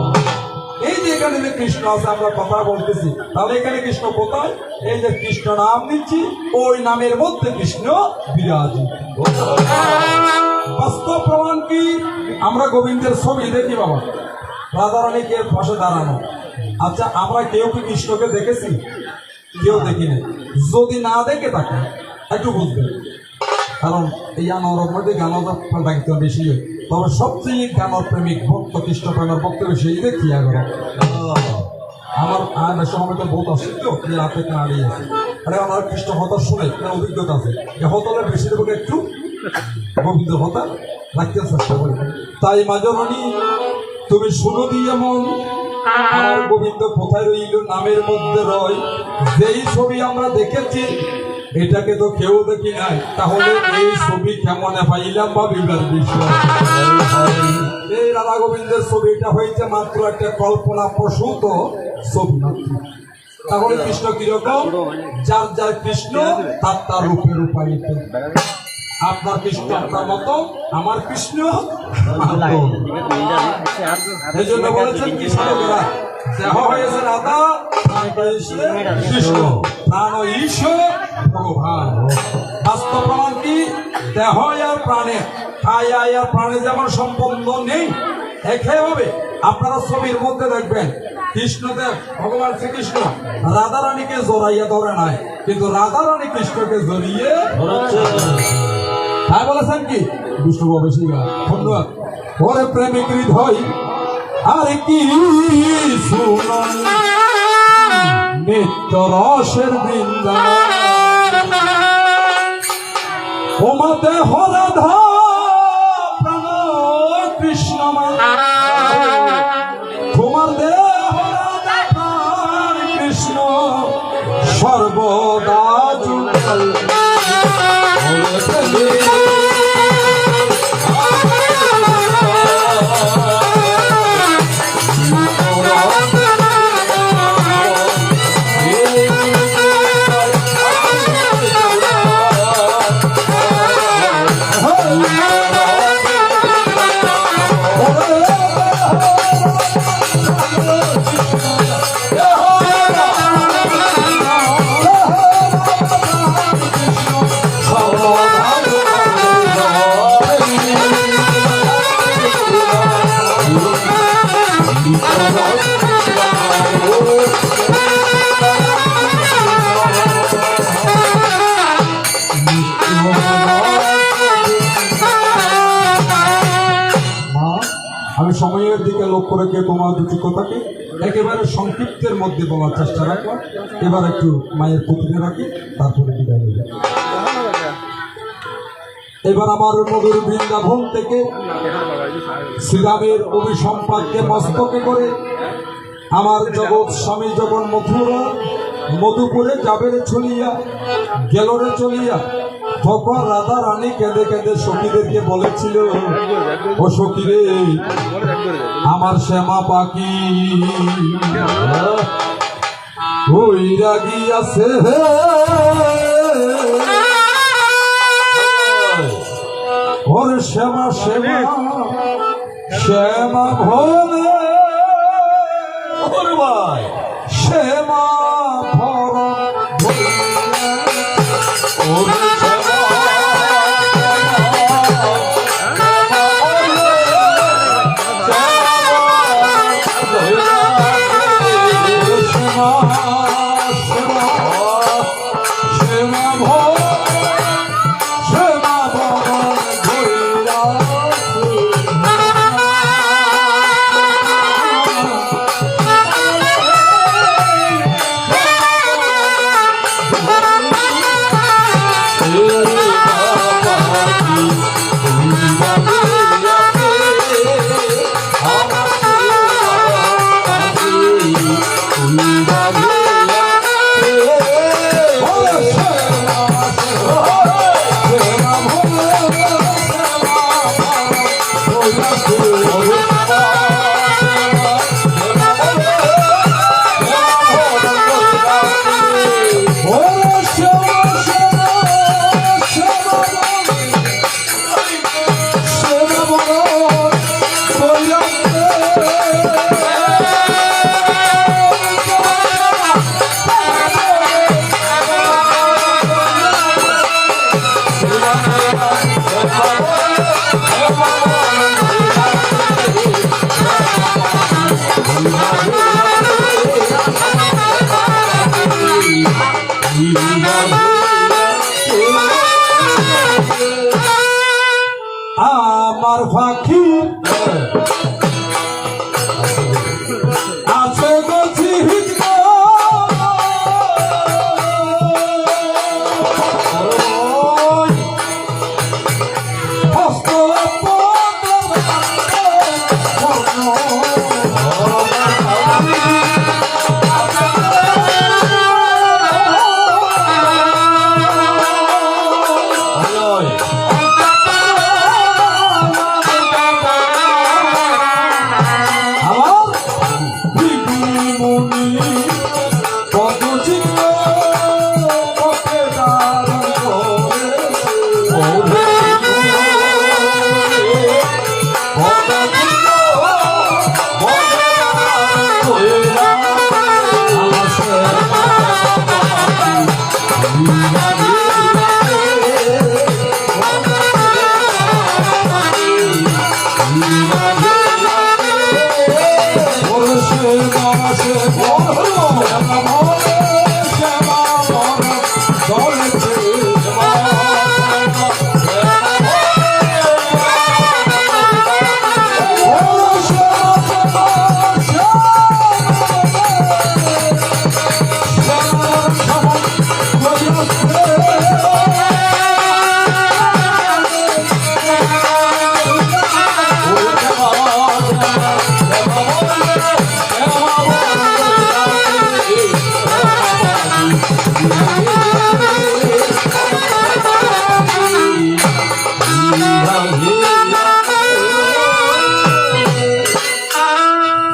এই যে এখানে যে কৃষ্ণ আছে আমরা কথা বলতেছি, তাহলে এখানে কৃষ্ণ কোথায়? এই যে কৃষ্ণ নাম নিচ্ছি, ওই নামের মধ্যে কৃষ্ণ বিরাজি। বাস্তব প্রমাণ কি? আমরা গোবিন্দের ছবি দেখি বাবা, রাধারানীকে পাশে দাঁড়ানো। আচ্ছা, আমরা কেউ কি কৃষ্ণকে দেখেছি? কেউ দেখিনি। যদি না দেখে থাকি একটু বুঝবেন, কারণ এই আনোয়ারের মধ্যে জ্ঞানের দায়িত্ব বেশি হয়। তবে সবচেয়ে জ্ঞানের প্রেমিক ভক্ত, কৃষ্ণ প্রেমের ভক্ত বেশি দেখি আগে আমার সময়টা বহুত অসুস্থ, রাতে দাঁড়িয়ে আছে। আরে আমার কৃষ্ণ কথা শুনে অভিজ্ঞতা আছে, এ হতলে বেশি দেবো একটু গোবিন্দ কথা রাখতে চেষ্টা করি। তাই মাজরণী তুমি শুনো দিয়ে মন, আমার গোবিন্দ কোথায় রইল? নামের মধ্যে রয়। যেই ছবি আমরা দেখেছি এটাকে তো কেউ দেখি নাই, তাহলে এই ছবি কেমন পাইলাম বা বিবার বিষয়। এই রাধা গোবিন্দের ছবিটা হয়েছে মাত্র একটা কল্পনা প্রসূত ছবি মাত্র। তাহলে কৃষ্ণ কিরকম? যার যার কৃষ্ণ তার তার রূপে রূপায়িত। আপনার কৃষ্ণ আপনার মতো, আমার কৃষ্ণ এই জন্য বলেছেন কি সাধকেরা, দেহ হয়েছে রাধা, প্রাণ হয়েছে কৃষ্ণ, প্রাণ ঈশ্বর ভগবান। বাস্তব প্রমাণ কি? দেহ আর প্রাণে, কায়া আর প্রাণে যেমন সম্বন্ধ নেই, একইভাবে আপনারা ছবির মধ্যে দেখবেন কৃষ্ণদেব ভগবান শ্রীকৃষ্ণ রাধা রানীকে জড়াইয়া ধরে নাই, কিন্তু রাধা রানী কৃষ্ণকে জড়িয়ে তাই বলেছেন কি বিষ্ণু বেশি ধন্যবাদ। ওরে প্রেমিক হৃদয় আর কি শুনুন নিত্য রসের বৃন্দাবন ওমা দেহ রাধা প্রাণ কৃষ্ণ তোমার দেহ রাধা প্রাণ কৃষ্ণ সর্বদা যুগল আমি সময়ের দিকে লক্ষ্য রেখে তোমার দুটি কথাকে একেবারে সংক্ষিপ্তের মধ্যে বলার চেষ্টা রাখলাম। এবার একটু মায়ের পুকুরে রাখি, তারপরে বিদায় নেব। এবার আমার মধুর বৃন্দাবন থেকে শ্রীরামের অভিসম্পাদকে মস্তকে করে আমার জগৎ স্বামী যখন মধুপুরে যাবেরে চলিয়া গেলরে চলিয়া, তখন রাধা রানী কেঁদে কেঁদে সখীদেরকে বলেছিল, ও সখীরে আমার শ্যামা পাখি ওই রাগি আছে ওর শ্যামা শ্যামা শ্যামা ভরে শ্যামা ভর ওর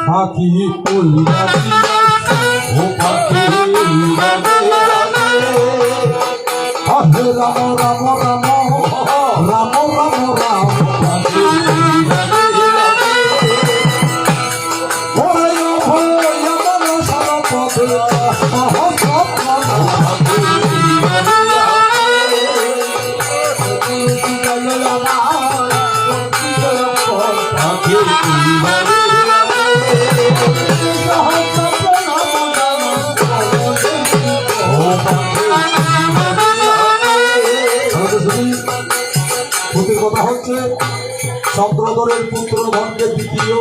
পাখি উড়িয়া ও পাখি উড়িয়া হরে রাম রাম রাম রাম রাম রাম পাখি উড়িয়া ওরে ভয় আমার সারা পথে কথা হচ্ছে চক্রধরের পুত্রগণকে দ্বিতীয়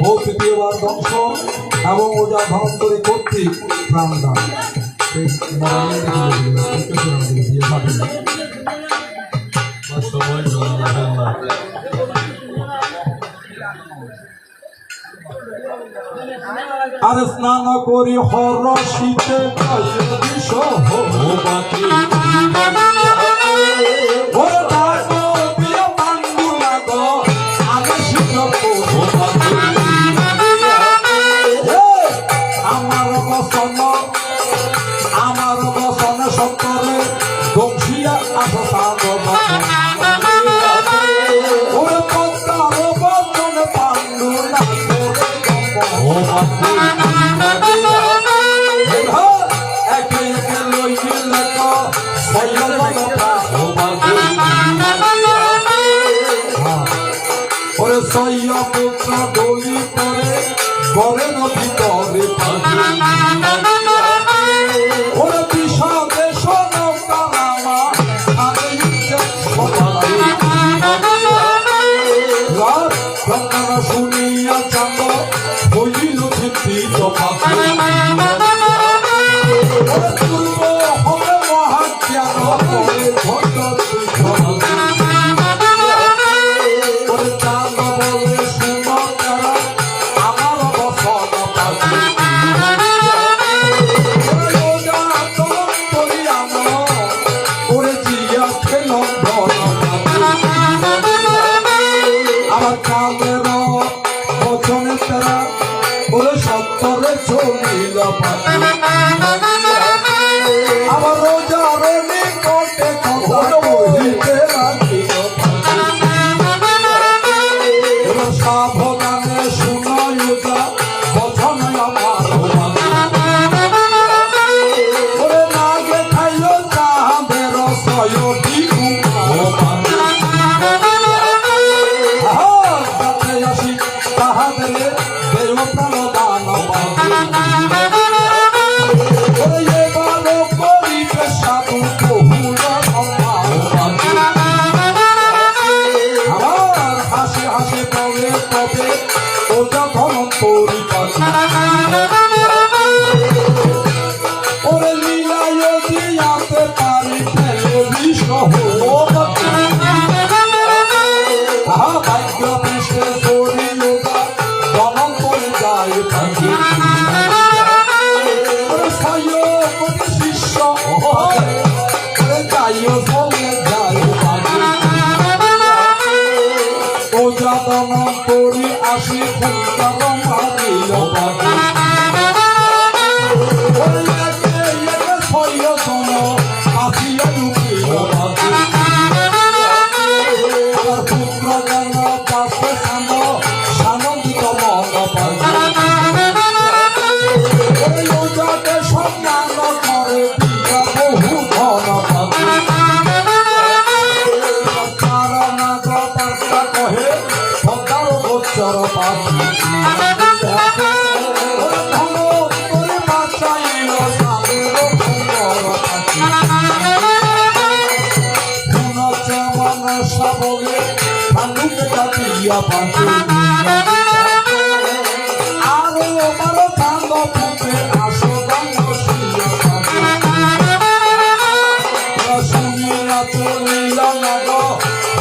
ও তৃতীয়বার ধ্বংস এবং ওজা ধনন্তরী কর্তৃক প্রাণদান আর স্নান করি হর শীতে আমার বসন সত্তরে দক্ষিয়া আসাদ ওরে পদ্মার বচন পাণ্ডু একে একে লইলে ওরে সৈয় পুত্র দলি করে ঘরে নদী করে ওরে বিষাদে সনৌকা নামা শুনিয়া চাঁদ হইল চিন্তিত পূর্ব হবে মহাজ্ঞান ওরে চাঁদ বলে শুন আমার বসন পাখি আমার কামের বচনের তারা ওরে সত্তরে চলিল আমার রোজার নিকটে কথা কহিতে লাগিল সাবধানে শুনয় যা বচন আমার ওরে নাগে খাইল চাঁদের সয়টি তাহাদের দেব প্রাণদান করিবে সাধু বহুল আমার হাসি হাসি বলে তবে ওটা ধনন্তরী ওরে লীলায় দিয়াতে পারি ফেলে বিষ ভাগ্য পৃষ্ঠে সরিয়োগা দমন করে যায় পাখি শিষ্য যাইও চলে যায় পাখি ও যা দমন করি আসি ফুলকার মারিল পাখি ছয় জন আসিয়া ঢুকিল পাখি আমার পুত্র জ্ঞান পাশে সান সানন্দিত মন পাখি সম্মান করে দিয়া বহু ধন পাখি কহে সদার গোচর পাখি শুনিয়া পাখি আরো বারো চাঁদ ফুটে আসো গান শুনিয়া পাখি শুনিয়া চলিয়া নাগ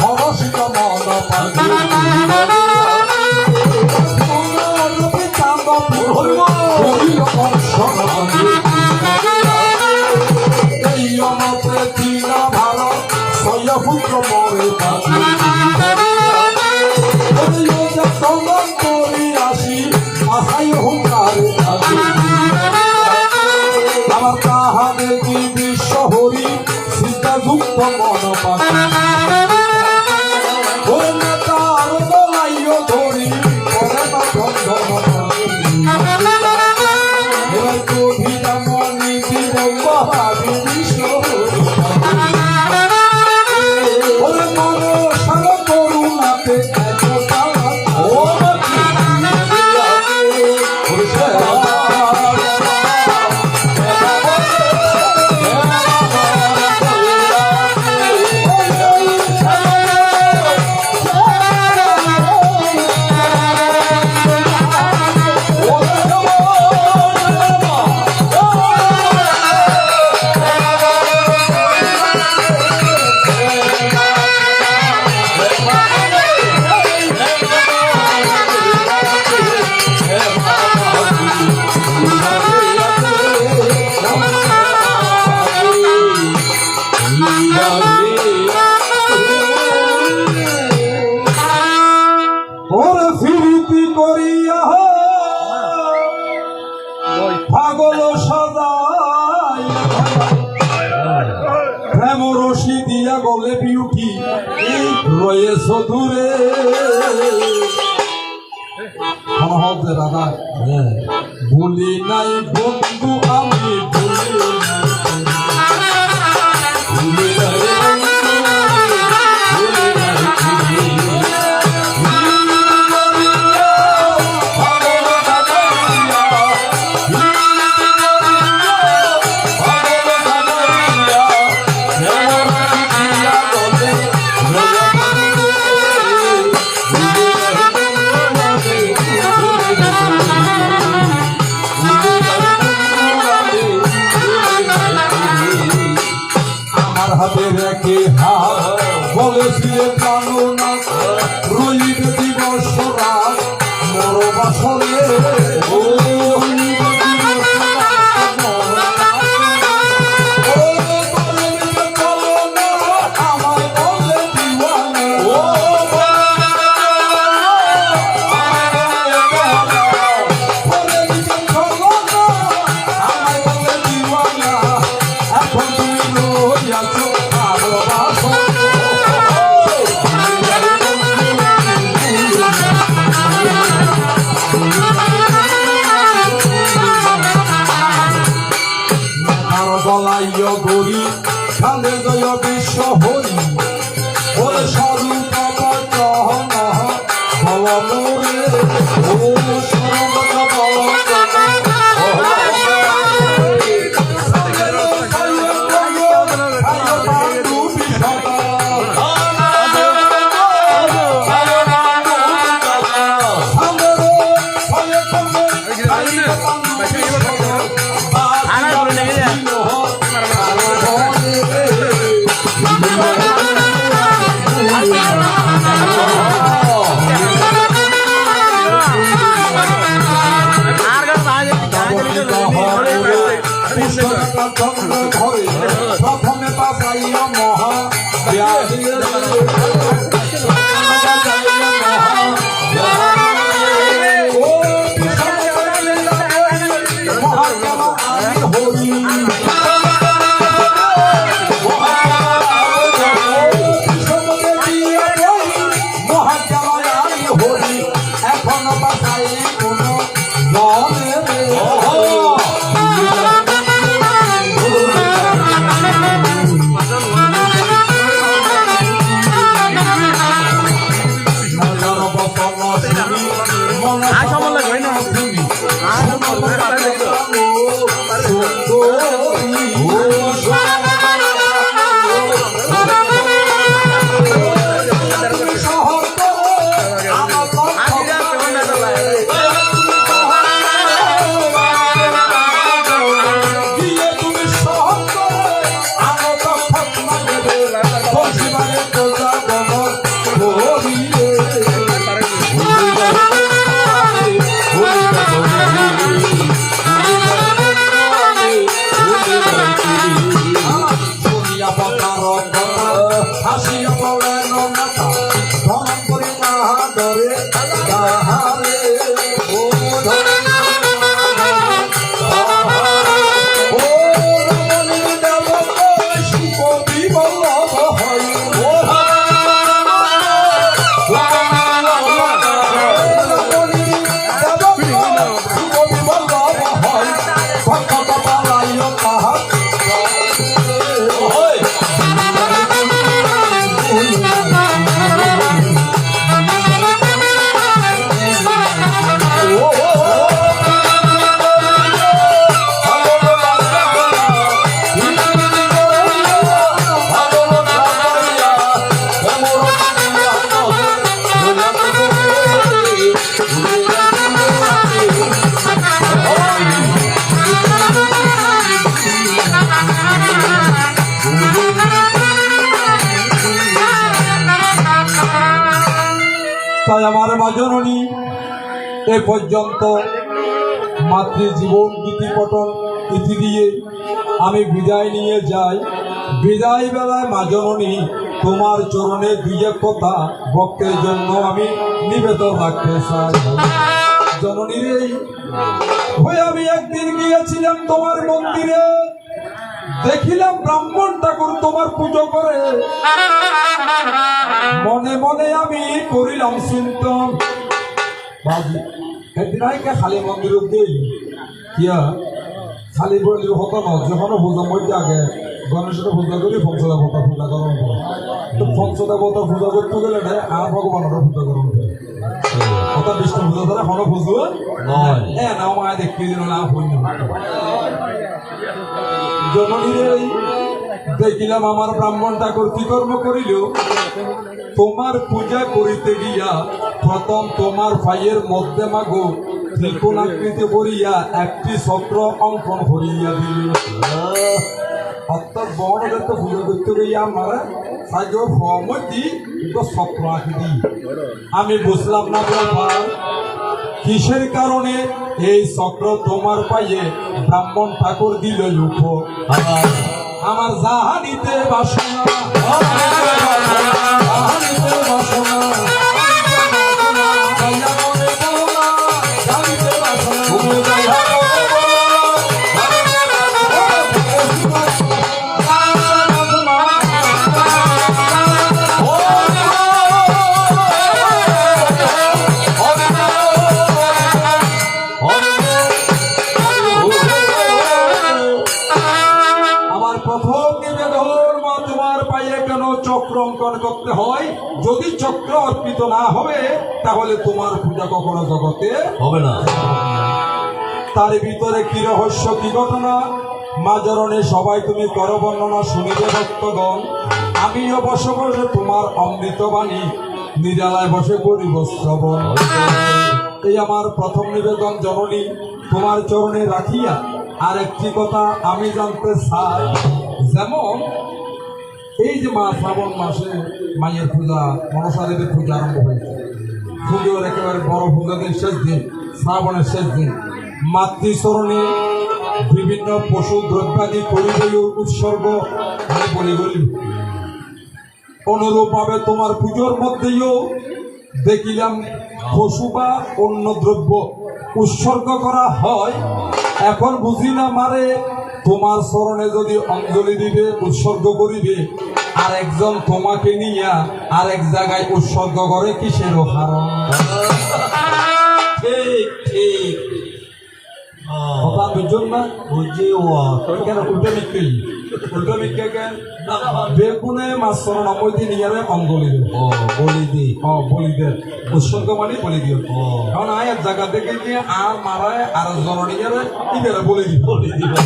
হরষিত মন পাখি চাঁদ ফুটিল এই অমতে চীনা ভারত ছয়পুত্র মরে পাখি চন্দন করি আসি আহাই হুঙ্কারে থাকি আমার তাহা দেখি বিশ্ব হরি সীতাযুক্ত মন পাখি ওই নেতার দলাইও ধরি করে না বন্ধন এবার কবিতা মনি দিব ভাবি বিশ্ব হরি ওরে মন সার করুণাতে ওরে ফিরিতি করিয়া পাগল সদাই প্রেম রশি দিয়া গলে বিউটি রয়েছ দূরে দাদা ভুলি নাই বন্ধু আমি ভুলি হাতে রেখে হাত বলেছিলে কানুনা রইবে দিবস রাত মর বাসরে আমায় বলে দিওয়ানা আমায় বলে দিওয়ানা এখন তুমি রইয়াছো গলাইয় গরি কালে জয় বিশ্ব হরি ওরে স্বরূপ বচন বল মোরে ও স্বরূপ প্রথমে বাসাইয়া মহা হরি মহাজ্ঞানী হরি এখন বাসাই কোন জনে তাই আমার মা জননী এ পর্যন্ত মাতৃজীবন গীতিপটন ইতি দিয়ে আমি বিদায় নিয়ে যাই। বিদায় বেলায় মা জননী তোমার চরণে দুই এক কথা ভক্তের জন্য আমি নিবেদন রাখতে চাই। জননীর এই হয়ে আমি একদিন গিয়েছিলাম তোমার মন্দিরে, দেখিলাম ব্রাহ্মণ ঠাকুর তোমার পুজো করে। মনে মনে আমি করিলাম চিন্তন, বাবু একদিন আগে খালি মন্দির দিই কিয়া খালি মন্দির হতো না, যখন পূজা মধ্যে আগে গণেশের পূজা করি, পঞ্চদেবতা পূজা করণ করে। তো পঞ্চদেবতা পূজা করতে গেলে আর ভগবানের পূজা করণ করে। কথা বিষ্ণু পূজা ধরে এখনো পুজো নয়, না মায় দেখতে দিন না হইনি। জননীর দেখিলাম আমার ব্রাহ্মণ ঠাকুর কি কর্ম করিল, তোমার পূজা করিতে গিয়া প্রথম তোমার পায়ের মধ্যে মাগো ত্রিকোণাকৃতি করিয়া একটি চক্র অঙ্কন করিয়া দিল। অর্থাৎ বড় তো পূজা করতে গিয়া আমার সাহায্য ফর্মতি চক্র আঁকি দিই। আমি বুঝলাম না ব্যাপার কিসের কারণে এই চক্র তোমার পায়ে ব্রাহ্মণ ঠাকুর দিল লুক। আমার জাহানিতে বাসনা, জাহানিতে বাসনা, জাইয়া মনে বলা, জানিতে বাসনা, তুমি জাইয়া মনে বলা, জানিতে চক্র অঙ্কন করতে হয়। যদি চক্র অর্পিত না হবে তাহলে তোমার পূজা কখনো জগতে হবে না। তার ভিতরে কি রহস্য, কি ঘটনা মা জননী সবাই তুমি কর বর্ণনা শুনিবে ভক্তগণ। আমিও বসে বসে তোমার অমৃত বাণী নিরালায় বসে করিব শ্রবণ। এই আমার প্রথম নিবেদন জননী তোমার চরণে রাখিয়া। আর একটি কথা আমি জানতে চাই, যেমন এই যে মা শ্রাবণ মাসে মায়ের পূজা, মনসা দেবীর পূজা আরম্ভ হয়েছে। পুজোর একেবারে বড় পূজা দিন, শেষ দিন, শ্রাবণের শেষ দিন। মাতৃচরণে বিভিন্ন পশু দ্রব্যাদি পরিবয় উৎসর্গ আমি বলি বলি। অনুরূপ ভাবে তোমার পুজোর মধ্যেও দেখিলাম পশু বা অন্য দ্রব্য উৎসর্গ করা হয়। এখন বুঝি না মারে তোমার চরণে যদি অঞ্জলি দিবে, উৎসর্গ করিবে, আর একজন তোমাকে নিয়ে আর এক জায়গায় উৎসর্গ করে কিসের কারণ? ঠিক ঠিক কথা বুঝুন না, বুঝি কেন উল্টো মিক্কি, উল্টো মিক্কে কেন বেগুনে মাছ চরণ অমৈতি নিয়ে অঞ্জলি দেবে, বলি দি, বলি দে, উৎসর্গ মানে বলি দিও। কারণ আয় এক জায়গা থেকে গিয়ে আর মারায় আর জননীয় কি বেড়ে বলি দি, বলি দিবে।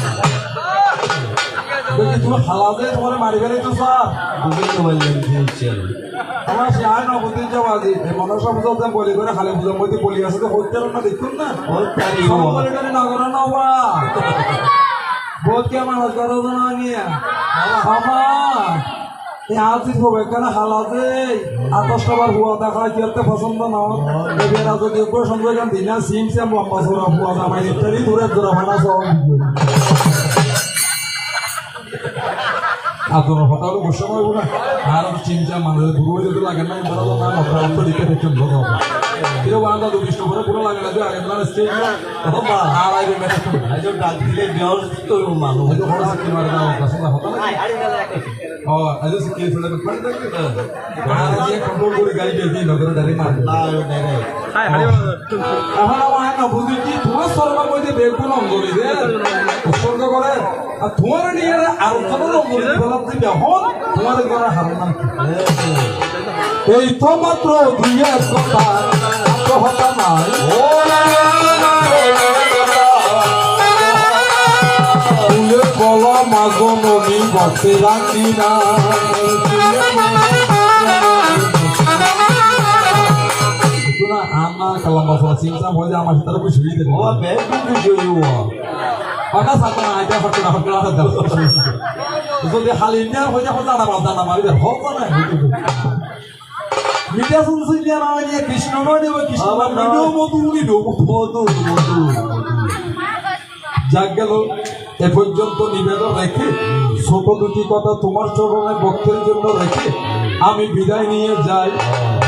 তুমি হালাতে তোমার মারিবে তো স্যার বুঝতে পারলেন আমার সে আর নবতী যাবাদি মনসা পুজো বলি করে খালি পুজোর মধ্যে বলি আছে তো হইতে না দেখুন না নগর নবা বোধ কে মানুষ করো না নিয়ে আমার আজি হবে কেন হালাতে আতস সবার হুয়া দেখা কি একটা পছন্দ না এবার যদি পছন্দ কেন দিনা সিম সিম লম্বা সরা হুয়া জামাই ইত্যাদি দূরে দূরে ভাড়া সব আপনার কথা হলো বসে পারবো না। আর চিন্তা মানুষের গুরু যদি লাগে না বড় না অপরাধ লিখে দেখছেন ভালো হবে। কেউ আলাদা দুষ্ট করে পুরো লাগে না যে আগে না স্টেজ আর আগে মেরে আইজো ডাক দিলে বিয়ার তো মানুষ হয়তো বড় কি মারে না পছন্দ হতো না। ও আইজো কি ফেলে করে দেখি আর যে কন্ট্রোল করে গাড়ি দিয়ে নগরে দাঁড়িয়ে মারবে না ডাইরেক্ট হাই হাই এখন আমার না বুঝি কি তোমার সরকার মধ্যে বেগুন অঙ্গলি দে উৎসর্গ করে আর তোমার নিয়ে আর কোনো অঙ্গলি বলার দিবে হন তোমার ঘরে হারাম না। এই তো মাত্র দুই এক কথা কথা নাই ফুলে বল মাগো নদী বসে রাখি না আনা কালাম বাসা চিন্তা হয়ে আমার সাথে খুব সুবিধা দেবে ও বেগুন জয়ু কথা সাথে না আইডিয়া করতে না হতে না যদি হালি না হয়ে যায় জানা মারবে হতো না মিঠা শুনছি যে না নিয়ে কৃষ্ণ নয় দেব কৃষ্ণ আমার নাম নিডো মধু নিডো মধু মধু যাক গেল এ পর্যন্ত নিবেদন রেখে ছোট দুটি কথা তোমার চরণে ভক্তের জন্য রেখে আমি বিদায় নিয়ে যাই।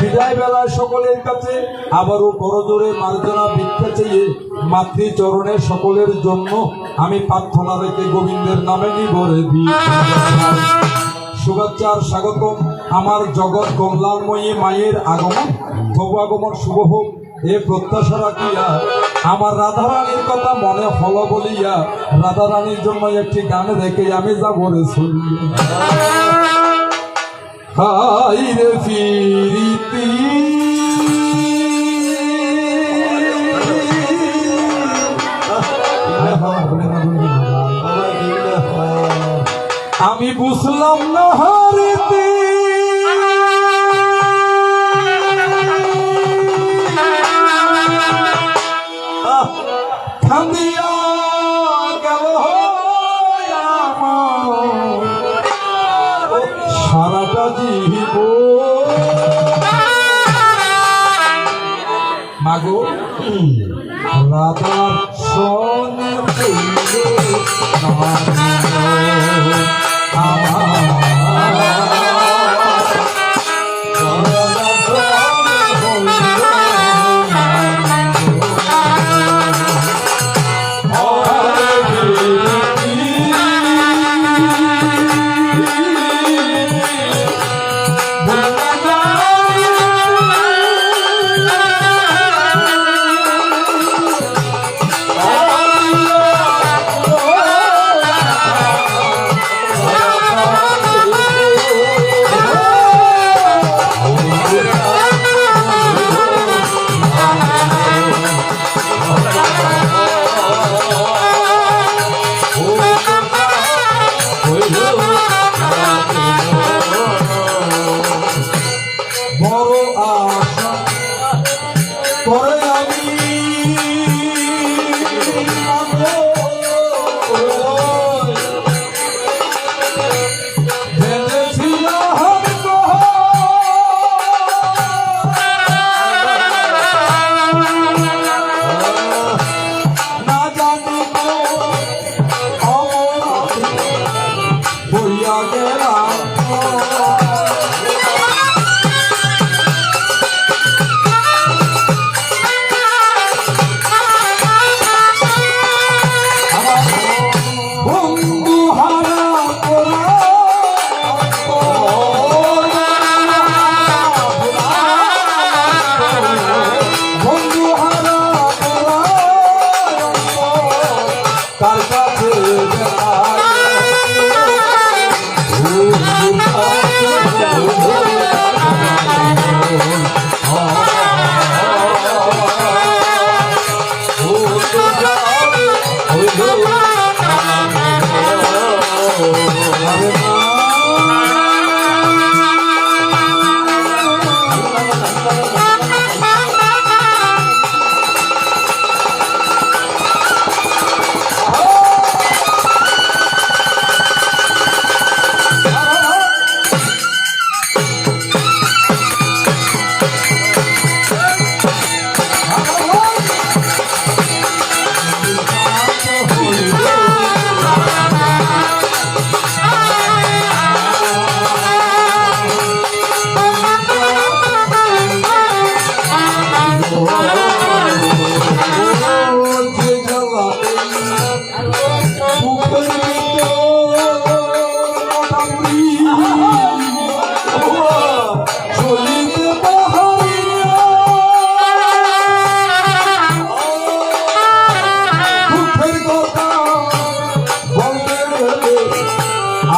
বিদায় বেলায় সকলের কাছে আবারও করজোরে মার্জনা ভিক্ষা চেয়ে মাতৃচরণে সকলের জন্য আমি প্রার্থনা রেখে গোবিন্দের নামে নিবরে দিই। শুভেচ্ছার স্বাগতম আমার জগৎ কল্যাণময়ী মায়ের আগমন তবু আগমন শুভ হোক এ প্রত্যাশা রাখিয়া আমার রাধারানীর কথা মনে হলো বলিয়া রাধারানীর জন্য একটি গান রেখে আমি যাব রে শুনিয়া। হাই রে ফিরিতি আমি বুঝলাম না হারিতে খান্দিয়া গেল সারাটা জীব মাগো রাধার সনে বড় আশা করে আমি না জানি হইয়া গেলাম বন্ধু হারা বন্ধু হারা তার কাছে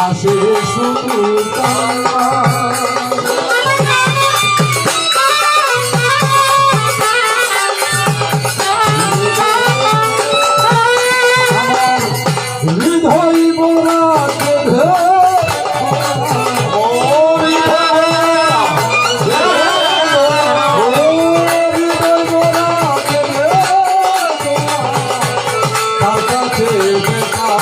আসে শুধু হৃদয় মোরা তার কাছে দেখা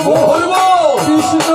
বলবো কৃষ্ণ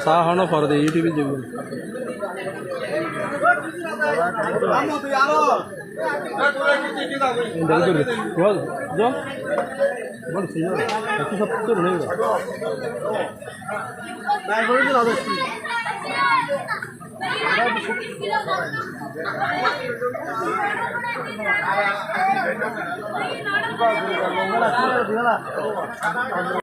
সা হন পরে দে ইউটিউবে দেখবেন